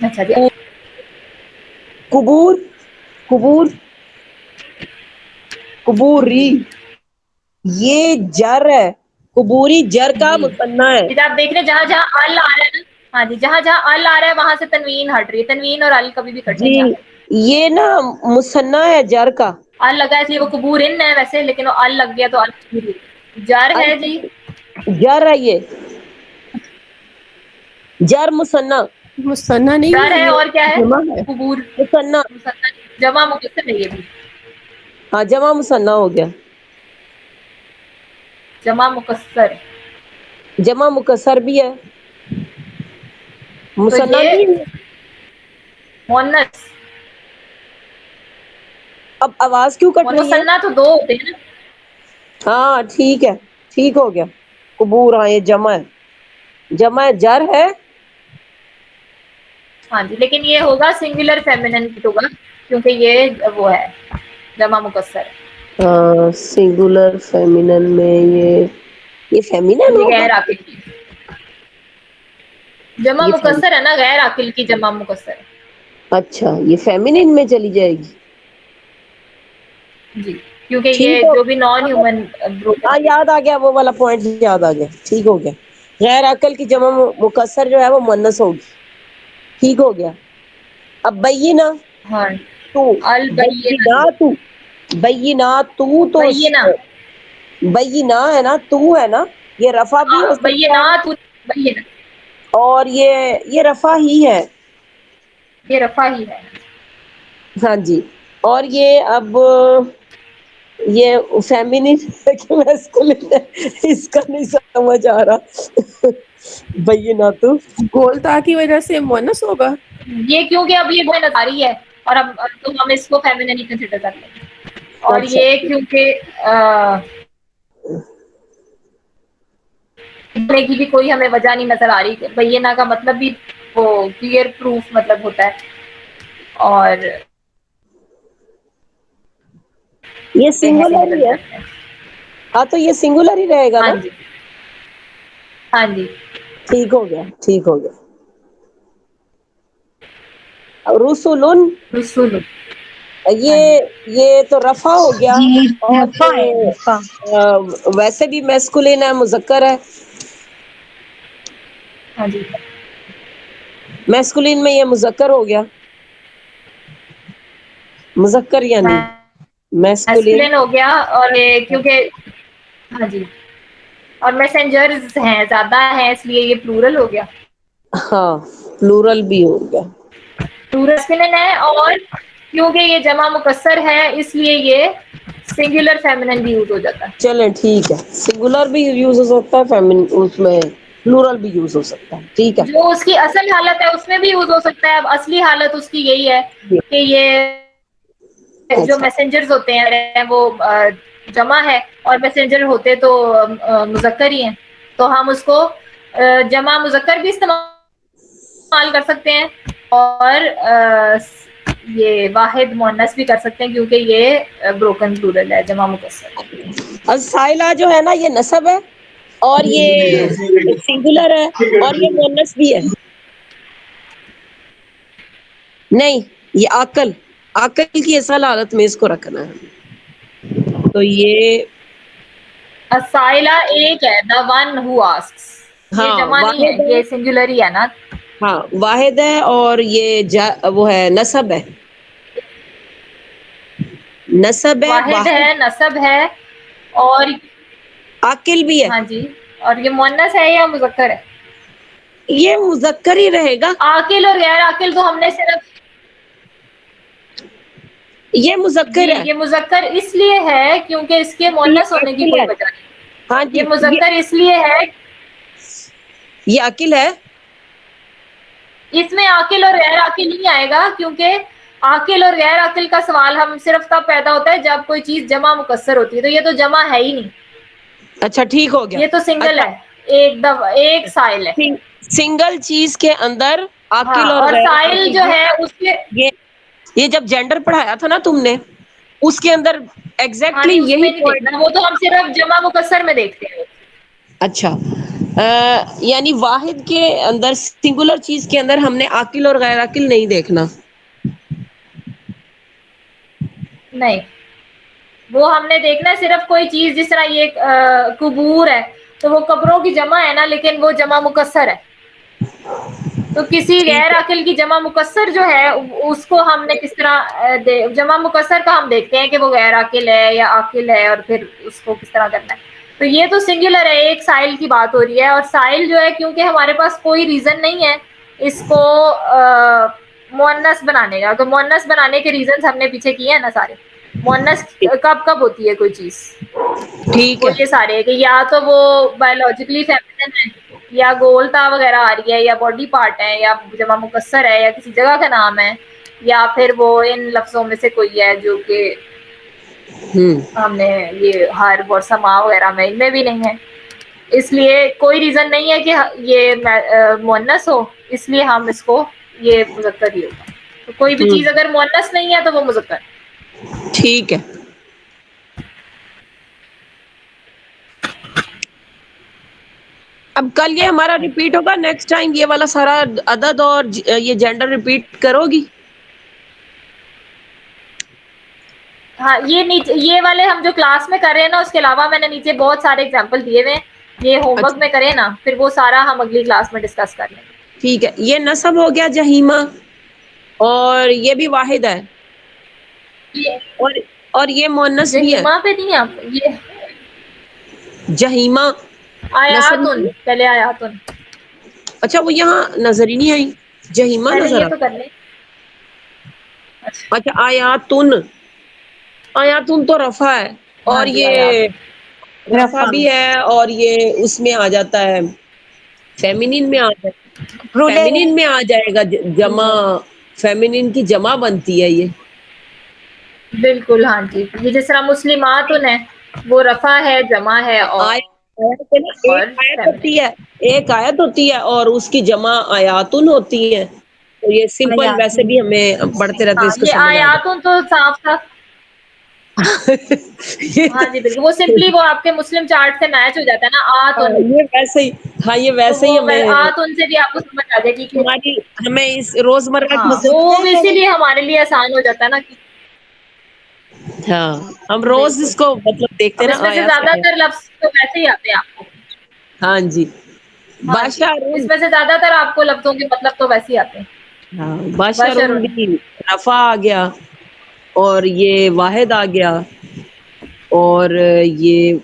Speaker 1: اچھا جی
Speaker 5: قبور قبور قبوری یہ جر ہے قبوری جر کا
Speaker 1: جی
Speaker 5: مثنیٰ ہے.
Speaker 1: یہ آپ دیکھ رہے ہیں جہاں جہاں ال آ رہا ہے نا ہاں جی جہاں جہاں ال آ رہا ہے وہاں سے تنوین ہٹ رہی ہے تنوین اور ال کبھی بھی کٹنے
Speaker 5: جی
Speaker 1: نہیں آتے.
Speaker 5: یہ نا مثنیٰ ہے جر کا.
Speaker 1: ال لگا ہے اس لیے وہ قبور ان ہے ویسے لیکن وہ ال لگ گیا تو ال جر ہے جی
Speaker 5: جر ہے یہ جر مثنیٰ
Speaker 3: مصنع نہیں
Speaker 1: جر
Speaker 3: ہے
Speaker 1: ہے
Speaker 3: یہ
Speaker 1: اور کیا ہے
Speaker 3: جمع ہے.
Speaker 1: قبور
Speaker 5: مثنیٰ
Speaker 1: جمع مکسر ہے یہ بھی
Speaker 5: ہاں جمع مثنیٰ ہو گیا.
Speaker 1: جمع مکسر
Speaker 5: جمع مکسر بھی ہے
Speaker 1: تو
Speaker 5: مثنیٰ
Speaker 1: یہ
Speaker 5: نہیں ہے.
Speaker 1: مؤنث
Speaker 5: اب آواز کیوں کٹ رہی ہے.
Speaker 1: مثنیٰ تو دو ہوتے ہیں نا
Speaker 5: ہاں ٹھیک ہے ٹھیک ہو گیا قبور ہاں یہ جمع جر ہے.
Speaker 1: ہاں جی لیکن یہ ہوگا سنگولر فیمینن ہوگا کیونکہ یہ وہ ہے جمع مکسر
Speaker 5: سنگولر فیمینن میں یہ فیمینن
Speaker 1: یہ
Speaker 5: ہوگا.
Speaker 1: غیر عاقل کی جمع
Speaker 5: یہ
Speaker 1: مکسر ہے نا غیر عاقل کی جمع مکسر
Speaker 5: اچھا یہ فیمینن میں چلی جائے گی.
Speaker 1: جی کیونکہ
Speaker 5: ٹھیک
Speaker 1: یہ
Speaker 5: ہو
Speaker 1: جو بھی نان ہیومن گروپ
Speaker 5: ہاں
Speaker 1: ہے
Speaker 5: یاد آ گیا وہ والا پوائنٹ یاد آ گیا ٹھیک ہو گیا. غیر عقل کی جمع مکسر جو ہے وہ مؤنث ہوگی ٹھیک ہو گیا. اب بینہ
Speaker 1: ہاں
Speaker 5: تو
Speaker 1: البینہ
Speaker 5: بینات تو
Speaker 1: بینہ
Speaker 5: بینہ ہے نا تو ہے نا یہ رفع بھی ہو سکتا ہے
Speaker 1: بینات بینہ
Speaker 5: اور یہ رفع ہی ہے.
Speaker 1: یہ رفع ہی ہے.
Speaker 5: ہاں جی اور یہ اب یہ فیمینن میسکولن اس کا نہیں سمجھ آ رہا بینات
Speaker 3: گولتا کی وجہ سے مؤنث ہوگا.
Speaker 1: یہ کیونکہ اب یہ وہ نظاری ہے اور اب تو ہم اس کو فیمینن ہی کنسیڈر کر لیں گے اور
Speaker 5: اچھا
Speaker 1: یہ کیونکہ کی بھی کوئی ہمیں وجہ نہیں نظر آ رہی بینہ کا مطلب بھی وہ کلیئر پروف مطلب ہوتا ہے اور
Speaker 5: یہ
Speaker 1: ایسے
Speaker 5: سنگولر
Speaker 1: نکل
Speaker 5: ہی ہے
Speaker 1: جاتے ہیں.
Speaker 5: ہاں تو یہ سنگولر ہی رہے گا
Speaker 1: ہاں
Speaker 5: نا.
Speaker 1: جی ہاں جی
Speaker 5: ٹھیک ہو گیا ٹھیک ہو گیا. رسولن
Speaker 1: رسول ہاں جی
Speaker 5: یہ تو رفع ہو گیا
Speaker 4: جی
Speaker 5: اور
Speaker 4: رفع ہے رفع
Speaker 5: ویسے بھی میسکولین ہے مذکر ہے.
Speaker 1: ہاں جی
Speaker 5: میسکولین میں یہ مذکر ہو گیا مذکر یعنی میسکولین
Speaker 1: میسکولین ہو گیا اور کیونکہ ہاں جی اور میسنجرز ہیں زیادہ ہیں اس لیے یہ پلورل ہو گیا.
Speaker 5: ہاں پلورل بھی ہو گیا.
Speaker 1: پلورل ہے اور کیونکہ یہ جمع مکسر ہے اس لیے یہ سنگولر فیمینن بھی یوز ہو جاتا ہے.
Speaker 5: چلیں ٹھیک ہے سنگولر بھی یوز ہو سکتا ہے اس میں پلورل بھی یوز ہو سکتا ہے ٹھیک ہے.
Speaker 1: جو اس کی اصل حالت ہے اس میں بھی یوز ہو سکتا ہے اب اصلی حالت اس کی یہی ہے کہ یہ جو
Speaker 5: اچھا
Speaker 1: میسنجرز ہوتے ہیں وہ جمع ہے اور میسنجر ہوتے تو مذکر ہی ہیں تو ہم اس کو جمع مذکر بھی استعمال کر سکتے ہیں اور یہ واحد مؤنث بھی کر سکتے ہیں کیونکہ یہ بروکن پلورل ہے، جمع مکسر.
Speaker 5: السائلہ جو ہے نا یہ نسب ہے اور یہ سنگولر ہے اور یہ مؤنث بھی ہے. نہیں یہ عقل کی اصل حالت میں اس کو رکھنا ہے. تو یہ
Speaker 1: السائلہ ایک ہے، the one who asks. یہ
Speaker 5: ہاں
Speaker 1: جمع نہیں
Speaker 5: واحد
Speaker 1: ہے، یہ سنگولر ہی ہے نا.
Speaker 5: ہاں واحد ہے اور یہ وہ ہے نسب ہے. نسب ہے
Speaker 1: واحد ہے، نسب ہے اور
Speaker 5: عاقل بھی ہے.
Speaker 1: ہاں جی، اور یہ مؤنث ہے یا مذکر ہے؟
Speaker 5: یہ مذکر ہی رہے گا.
Speaker 1: عاقل اور غیر عاقل کو ہم نے صرف
Speaker 5: یہ
Speaker 1: جی
Speaker 5: مذکر ہے.
Speaker 1: یہ مذکر اس لیے ہے کیونکہ اس کے مؤنث ہونے کی
Speaker 5: عاقل
Speaker 1: کوئی
Speaker 5: ہے.
Speaker 1: وجہ نہیں.
Speaker 5: ہاں جی
Speaker 1: یہ مذکر اس لیے ہے،
Speaker 5: یہ عاقل ہے.
Speaker 1: اس میں عاقل اور غیر عاقل نہیں آئے گا کیونکہ عاقل اور غیر عاقل کا سوال ہم صرف تب پیدا ہوتا ہے جب کوئی چیز جمع مکسر ہوتی ہے، تو یہ تو جمع ہے ہی نہیں.
Speaker 5: اچھا ٹھیک ہو گیا.
Speaker 1: یہ تو سنگل
Speaker 5: اچھا
Speaker 1: ہے، ایک سائل ہے.
Speaker 5: سنگل چیز کے اندر
Speaker 1: ہاں
Speaker 5: عاقل اور
Speaker 1: اور
Speaker 5: غیر
Speaker 1: سائل جو
Speaker 5: عاقل
Speaker 1: ہے اس کے
Speaker 5: یہ جب جینڈر پڑھایا تھا نا تم نے اس کے اندر
Speaker 1: ہاں
Speaker 5: ایگزیکٹلی
Speaker 1: نہیں اس
Speaker 5: یہی
Speaker 1: میں نہیں
Speaker 5: پوائنٹ.
Speaker 1: دیکھنا، وہ تو ہم صرف جمع مکسر میں دیکھتے ہیں.
Speaker 5: اچھا یعنی واحد کے اندر سنگولر چیز کے اندر ہم نے عاقل اور غیر عاقل نہیں دیکھنا.
Speaker 1: نہیں وہ ہم نے دیکھنا ہے صرف کوئی چیز، جس طرح یہ قبور ہے تو وہ قبروں کی جمع ہے نا، لیکن وہ جمع مکسر ہے. تو کسی غیر
Speaker 5: ٹھیک ہے.
Speaker 1: عاقل کی جمع مکسر جو ہے اس کو ہم نے کس طرح جمع مکسر کا ہم دیکھتے ہیں کہ وہ غیر عاقل ہے یا عاقل ہے، اور پھر اس کو کس طرح کرنا ہے. تو یہ تو سنگولر ہے، ایک سائل کی بات ہو رہی ہے. اور سائل جو ہے کیونکہ ہمارے پاس کوئی ریزن نہیں ہے اس کو مؤنث بنانے کا، تو مؤنث بنانے کے ریزنز ہم نے پیچھے کیے ہیں نا سارے. مؤنث کب کب ہوتی ہے کوئی چیز،
Speaker 5: ٹھیک
Speaker 1: وہ
Speaker 5: ہے.
Speaker 1: یہ سارے ہے کہ یا تو وہ بایولوجیکلی فیمینن ہے، یا گولتا وغیرہ آ رہی ہے، یا باڈی پارٹ ہے، یا جمع مکسر ہے، یا کسی جگہ کا نام ہے، یا پھر وہ ان لفظوں میں سے کوئی ہے جو کہ ہم نے یہ حرب اور سما وغیرہ میں ان میں بھی نہیں ہے. اس لیے کوئی ریزن نہیں ہے کہ یہ مؤنث ہو، اس لیے ہم اس کو یہ مذکر ہی ہوگا. تو کوئی بھی چیز اگر مؤنث نہیں ہے تو وہ مذکر ہے.
Speaker 5: ٹھیک ہے. اب کل یہ ہمارا ریپیٹ ہوگا، نیکسٹ ٹائم یہ والا سارا عدد اور یہ جینڈر ریپیٹ کرو گی.
Speaker 1: ہاں یہ نیچے یہ والے ہم جو کلاس میں کر رہے ہیں نا، اس کے علاوہ میں نے نیچے بہت سارے ایگزامپل دیے ہوئے ہیں. یہ ہوم ورک
Speaker 5: اچھا
Speaker 1: میں کریں نا، پھر وہ سارا ہم اگلی کلاس میں ڈسکس کر لیں گے.
Speaker 5: ٹھیک ہے. یہ نسب ہو گیا جہیمہ، اور یہ بھی واحد ہے، اور یہ مؤنث بھی ہے.
Speaker 1: جہیمہ پہ نہیں آپ یہ
Speaker 5: جہیمہ نسب
Speaker 1: آیاتن،
Speaker 5: نہیں ہے.
Speaker 1: پہلے آیاتن.
Speaker 5: اچھا وہ یہاں نظر ہی نہیں آئی، جہیمہ
Speaker 1: پہلے
Speaker 5: نظر
Speaker 1: یہ
Speaker 5: آ.
Speaker 1: تو کر لیں.
Speaker 5: اچھا آیاتن، آیاتن تو رفع ہے،
Speaker 1: ہاں
Speaker 5: اور
Speaker 1: جی
Speaker 5: یہ
Speaker 1: آیاتن.
Speaker 5: رفع بھی ہے، اور یہ اس میں آ جاتا ہے فیمینین میں آ جائے،
Speaker 4: رولر
Speaker 5: فیمینین میں آ جائے گا جمع، فیمینین کی جمع بنتی ہے یہ.
Speaker 1: بالکل ہاں جی. یہ جس طرح مسلمات ہے وہ رفع ہے، جمع ہے،
Speaker 5: آیت ہے نا، ایک
Speaker 1: اور
Speaker 5: آیت
Speaker 1: فیمنن.
Speaker 5: ہوتی ہے، ایک آیت ہوتی ہے اور اس کی جمع آیاتن ہوتی ہے. تو یہ سمپل ویسے بھی ہمیں پڑھتے رہتے
Speaker 1: ہاں
Speaker 5: اس کو
Speaker 1: یہ
Speaker 5: سمجھ آ
Speaker 1: آیاتن تو صاف صاف
Speaker 5: جائے.
Speaker 1: ہاں جی بالکل، وہ سمپلی وہ آپ کے مسلم چارٹ سے میچ ہو جاتا ہے نا.
Speaker 5: ہاں
Speaker 1: آتن،
Speaker 5: یہ ویسے ہی، ہاں یہ
Speaker 1: تو
Speaker 5: ویسے ہی
Speaker 1: وہ
Speaker 5: ہمیں
Speaker 1: آتن سے بھی آپ کو سمجھ آ جائے گی کہ
Speaker 5: ہماری ہمیں اس روزمرہ
Speaker 1: ہاں
Speaker 5: کی
Speaker 1: وہ بھی اسی لیے ہمارے لیے آسان ہو جاتا ہے نا.
Speaker 5: ہاں ہم روز
Speaker 1: بالکل.
Speaker 5: اس کو مطلب دیکھتے
Speaker 1: اب
Speaker 5: نا
Speaker 1: اس میں سے
Speaker 5: آیات
Speaker 1: زیادہ
Speaker 5: سے.
Speaker 1: تر لفظ تو ویسے ہی آتے ہیں آپ کو.
Speaker 5: ہاں جی.
Speaker 1: ہاں جی
Speaker 5: باشرون،
Speaker 1: اس میں سے زیادہ تر آپ کو لفظوں کے مطلب تو ویسے ہی آتے ہیں.
Speaker 5: ہاں باشرون
Speaker 1: بشرن.
Speaker 5: بھی رفع آ گیا، اور یہ واحد آ گیا، اور یہ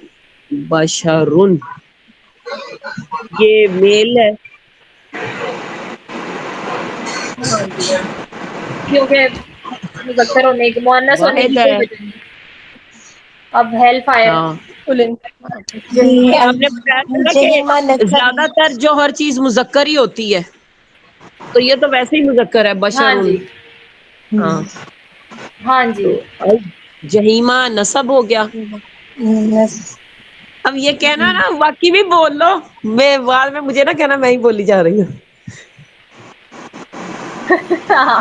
Speaker 5: بشرون یہ میل ہے.
Speaker 1: ہاں جی کیونکہ مذکر ہونے کی، مؤنث ہونے کی
Speaker 5: واحد
Speaker 1: کوئی
Speaker 5: ہے.
Speaker 1: وجہ نہیں. اب ہیل فائر
Speaker 5: ہاں
Speaker 3: پولنگ.
Speaker 5: ہم نے بتایا تھا نا
Speaker 4: جہیمہ
Speaker 5: کہ
Speaker 4: نسب.
Speaker 5: زیادہ تر جو ہر چیز مذکر ہی ہوتی ہے، تو یہ تو ویسے ہی مذکر ہے
Speaker 1: ہاں
Speaker 5: بشرون.
Speaker 1: جی
Speaker 5: ہاں
Speaker 1: ہاں جی.
Speaker 5: تو جہیمہ نسب ہو گیا. اب یہ کہنا نا باقی بھی بول لو، میں بعد میں مجھے نا کہنا میں ہی بولی جا رہی ہوں.
Speaker 1: ہاں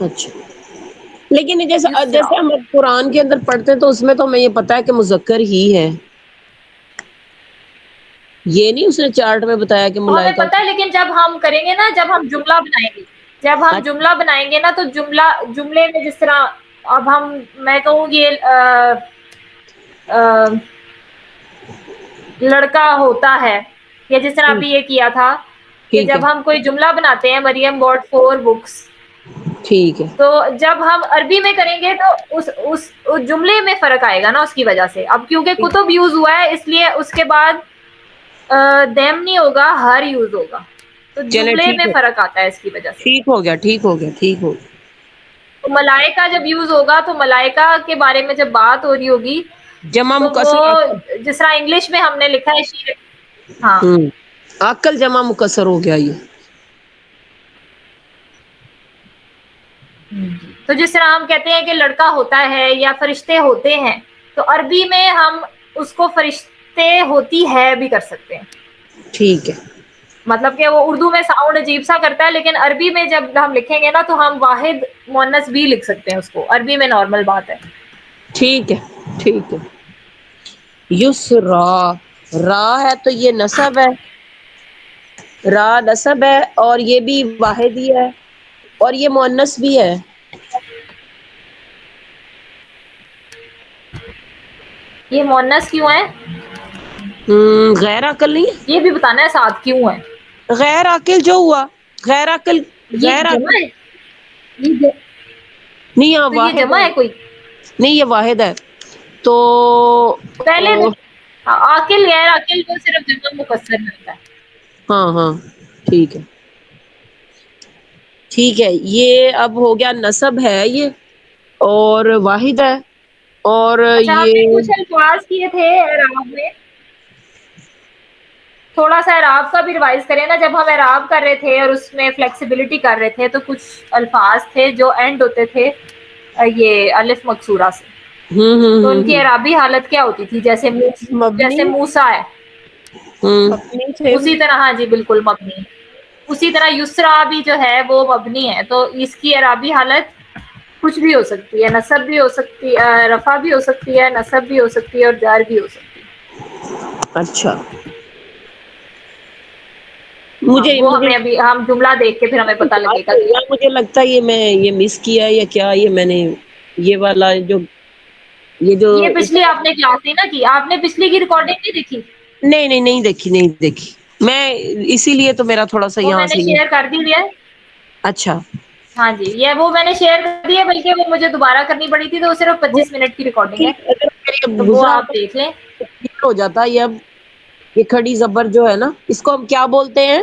Speaker 5: اچھا، لیکن جیسے
Speaker 1: یسرا.
Speaker 5: جیسے ہم قرآن کے اندر پڑھتے ہیں تو اس میں تو ہمیں یہ پتا ہے کہ مذکر ہی ہے، یہ نہیں اس نے چارٹ میں بتایا کہ
Speaker 1: ہمیں
Speaker 5: ملائکہ.
Speaker 1: پتہ ہے، لیکن جب ہم کریں گے نا، جب ہم جملہ بنائیں گے، جب ہم جملہ بنائیں گے نا، تو جملے میں جس طرح اب میں کہوں گی لڑکا ہوتا ہے، یا جس طرح ابھی یہ کیا تھا کہ
Speaker 5: ٹھیک ہے
Speaker 1: جب ہم کوئی جملہ بناتے ہیں، مریم bought 4 books،
Speaker 5: ٹھیک ہے
Speaker 1: تو جب ہم عربی میں کریں گے تو اس جملے میں فرق آئے گا نا، اس کی وجہ سے. اب کیونکہ کتب یوز ہوا ہے، اس لیے اس کے بعد دیم نہیں ہوگا، ہر یوز ہوگا، تو
Speaker 5: چلے
Speaker 1: جملے
Speaker 5: ٹھیک
Speaker 1: میں
Speaker 5: ہے،
Speaker 1: فرق آتا ہے اس کی وجہ سے.
Speaker 5: ٹھیک ہو گیا ٹھیک ہو گیا ٹھیک ہو گیا.
Speaker 1: تو ملائکہ جب یوز ہوگا تو ملائکہ کے بارے میں جب بات ہو رہی ہوگی،
Speaker 5: جمع
Speaker 1: تو وہ
Speaker 5: مکسر عقل.
Speaker 1: جس طرح انگلش میں ہم نے لکھا ہے ہاں
Speaker 5: عقل جمع مکسر ہو گیا یہ.
Speaker 1: تو جس طرح ہم کہتے ہیں کہ لڑکا ہوتا ہے یا فرشتے ہوتے ہیں، تو عربی میں ہم اس کو فرشتے ہوتی ہے بھی کر سکتے ہیں.
Speaker 5: ٹھیک ہے
Speaker 1: مطلب کہ وہ اردو میں ساؤنڈ عجیب سا کرتا ہے، لیکن عربی میں جب ہم لکھیں گے نا تو ہم واحد مؤنث بھی لکھ سکتے ہیں اس کو. عربی میں نارمل بات ہے.
Speaker 5: ٹھیک ہے ٹھیک ہے. یسرا، را ہے تو یہ نصب ہے، را نصب ہے، اور یہ بھی واحد ہی ہے، اور یہ مؤنث بھی ہے.
Speaker 1: یہ مؤنث کیوں ہے؟
Speaker 5: غیر عقل نہیں ہے؟
Speaker 1: یہ بھی بتانا ہے ساتھ کیوں ہے.
Speaker 5: غیر عاقل جو ہوا، غیر عاقل،
Speaker 1: یہ
Speaker 5: غیر عاقل
Speaker 1: جمع ہے، یہ
Speaker 5: نہیں، یہاں
Speaker 1: تو یہ
Speaker 5: واحد
Speaker 1: جمع
Speaker 5: ہے.
Speaker 1: ہے کوئی.
Speaker 5: نہیں یہ واحد ہے تو
Speaker 1: پہلے عاقل غیر عاقل کو صرف جمع مکسر ملتا ہے.
Speaker 5: ہاں ہاں ٹھیک ہے ٹھیک ہے. یہ اب ہو گیا نصب ہے یہ، اور واحد ہے، اور
Speaker 1: اچھا، ہم نے
Speaker 5: یہ
Speaker 1: کچھ الفاظ کیے تھے اعراب میں، تھوڑا سا اعراب کا بھی ریوائز کریں نا. جب ہم اعراب کر رہے تھے اور اس میں فلیکسیبلٹی کر رہے تھے، تو کچھ الفاظ تھے جو اینڈ ہوتے تھے یہ الف مکسورہ سے، تو ان کی اعرابی حالت کیا ہوتی تھی؟ جیسے
Speaker 3: مبنی
Speaker 1: موسیٰ ہے،
Speaker 3: مبنی تھے.
Speaker 1: اسی طرح ہاں جی بالکل مبنی. اسی طرح یسرا بھی جو ہے وہ مبنی ہے، تو اس کی اعرابی حالت کچھ بھی ہو سکتی ہے، نصب بھی ہو سکتی ہے، رفع بھی ہو سکتی ہے، نصب بھی ہو سکتی ہے، اور جار بھی ہو سکتی ہے.
Speaker 5: اچھا.
Speaker 1: ہاں،
Speaker 5: مجھے
Speaker 1: وہ
Speaker 5: مجھے
Speaker 1: ہمیں ابھی ہم جملہ دیکھ کے پھر ہمیں پتہ لگے گا کہ
Speaker 5: مجھے لگتا ہے یہ میں یہ مس کیا یا کیا، یہ میں نے یہ والا جو
Speaker 1: یہ پچھلی آپ نے کلاس نہیں نا کی. آپ نے پچھلی کی ریکارڈنگ نہیں دیکھی؟
Speaker 5: نہیں نہیں نہیں دیکھی نہیں دیکھی میں، اسی لیے تو میرا تھوڑا سا
Speaker 1: وہ
Speaker 5: یہاں
Speaker 1: میں نے
Speaker 5: سے یہ.
Speaker 1: شیئر کر دی ہے.
Speaker 5: اچھا
Speaker 1: ہاں جی، یہ وہ میں نے شیئر کر دی ہے، بلکہ وہ مجھے دوبارہ کرنی پڑی تھی، تو وہ صرف 25 منٹ کی ریکارڈنگ ہے،
Speaker 5: ٹھیک، اگر میرے
Speaker 1: تو وہ
Speaker 5: گزرا
Speaker 1: آپ دیکھ لیں.
Speaker 5: ہو جاتا یہ. اب یہ کھڑی زبر جو ہے نا، اس کو ہم کیا بولتے ہیں؟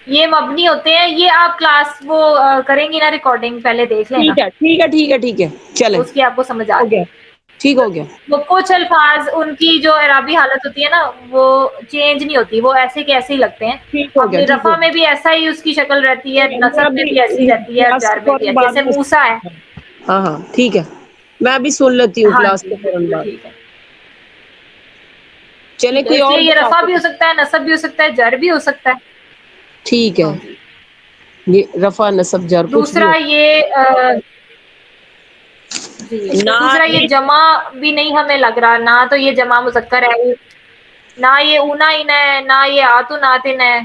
Speaker 1: یہ مبنی ہوتے ہیں. یہ آپ کلاس وہ کریں گی نا ریکارڈنگ، پہلے دیکھ لینا،
Speaker 5: ٹھیک ہے ٹھیک ہے ٹھیک ہے ٹھیک ہے چلیں،
Speaker 1: اس کی آپ کو سمجھ آ
Speaker 5: ہو
Speaker 1: جائے
Speaker 5: گیا
Speaker 1: گی.
Speaker 5: ٹھیک ہو گیا.
Speaker 1: وہ کچھ الفاظ ان کی جو اعرابی حالت ہوتی ہے نا، وہ چینج نہیں ہوتی، وہ ایسے کے ایسے ہی لگتے ہیں.
Speaker 5: ٹھیک ہو گیا
Speaker 1: اپنی
Speaker 5: ٹھیک ہو
Speaker 1: رفع میں
Speaker 5: گیا.
Speaker 1: بھی ایسا ہی اس کی شکل رہتی ہے،
Speaker 5: میں
Speaker 1: نصب میں
Speaker 5: ابھی
Speaker 1: بھی ایسی رہتی ہے، اور
Speaker 5: کلاس
Speaker 1: جار
Speaker 5: کے
Speaker 1: میں بھی ہے،
Speaker 5: فوراً بعد
Speaker 1: جیسے
Speaker 5: میں.
Speaker 1: موسیٰ ہے.
Speaker 5: ہاں ہاں ٹھیک ہے، میں ابھی سن لیتی ہوں
Speaker 1: ہاں
Speaker 5: کلاس
Speaker 1: جی
Speaker 5: کے فوراً
Speaker 1: بالکل
Speaker 5: بعد.
Speaker 1: ٹھیک ہے.
Speaker 5: چلے
Speaker 1: ٹھیک ہے،
Speaker 5: کوئی
Speaker 1: اس
Speaker 5: اور
Speaker 1: لیے یہ رفع
Speaker 5: بتاتے
Speaker 1: بھی ہو
Speaker 5: ہیں.
Speaker 1: سکتا ہے، نصب بھی ہو سکتا ہے، جر بھی ہو سکتا ہے.
Speaker 5: ٹھیک ہے،
Speaker 1: ہاں جی.
Speaker 5: یہ رفع نصب جر کچھ بھی
Speaker 1: دوسرا یہ جی،
Speaker 5: نہ
Speaker 1: دوسرا یہ جمع بھی نہیں ہمیں لگ رہا، نہ تو یہ جمع مذکر ہے، نہ یہ اونا ان ہے، نہ یہ آتن آتن ہے،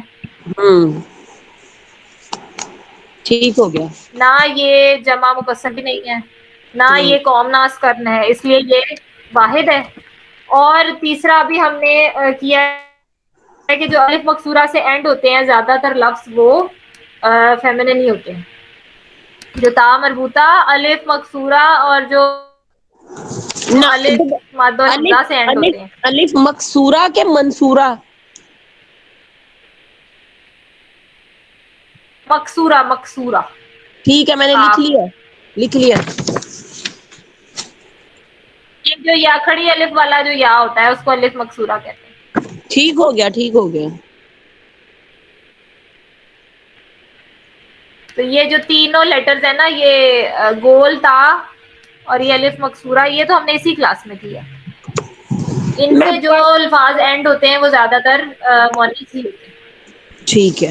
Speaker 5: ٹھیک ہو گیا.
Speaker 1: نہ یہ جمع مکسر بھی نہیں ہے، نہ یہ قوم ناس کرنا ہے، اس لیے یہ واحد ہے. اور تیسرا بھی ہم نے کیا ہے کہ جو الف مقصورہ سے اینڈ ہوتے ہیں، زیادہ تر لفظ وہ فیمینن ہی ہوتے ہیں. جو تا مربوطہ، الف مقصورہ، اور جو
Speaker 5: نہ
Speaker 1: الف مادہ الہمزہ
Speaker 5: الف
Speaker 1: سے اینڈ
Speaker 5: الف
Speaker 1: ہوتے ہیں.
Speaker 5: الف مقصورہ کے منصورہ؟
Speaker 1: مقصورہ مقصورہ.
Speaker 5: ٹھیک ہے، میں نے لکھ
Speaker 1: کاف.
Speaker 5: لیا لکھ لیا.
Speaker 1: یہ جو یا کھڑی الف والا جو یا ہوتا ہے، اس کو الف مقصورہ کہتے ہیں.
Speaker 5: ٹھیک ہو گیا ٹھیک ہو گیا.
Speaker 1: تو یہ جو تینوں لیٹرز ہیں نا، یہ گول تا اور یہ الف مقصورہ، یہ تو ہم نے اسی کلاس میں کی ہے. ان
Speaker 5: میں
Speaker 1: سے جو الفاظ اینڈ ہوتے ہیں وہ زیادہ تر مؤنث ہی ہوتے ہیں.
Speaker 5: ٹھیک ہے.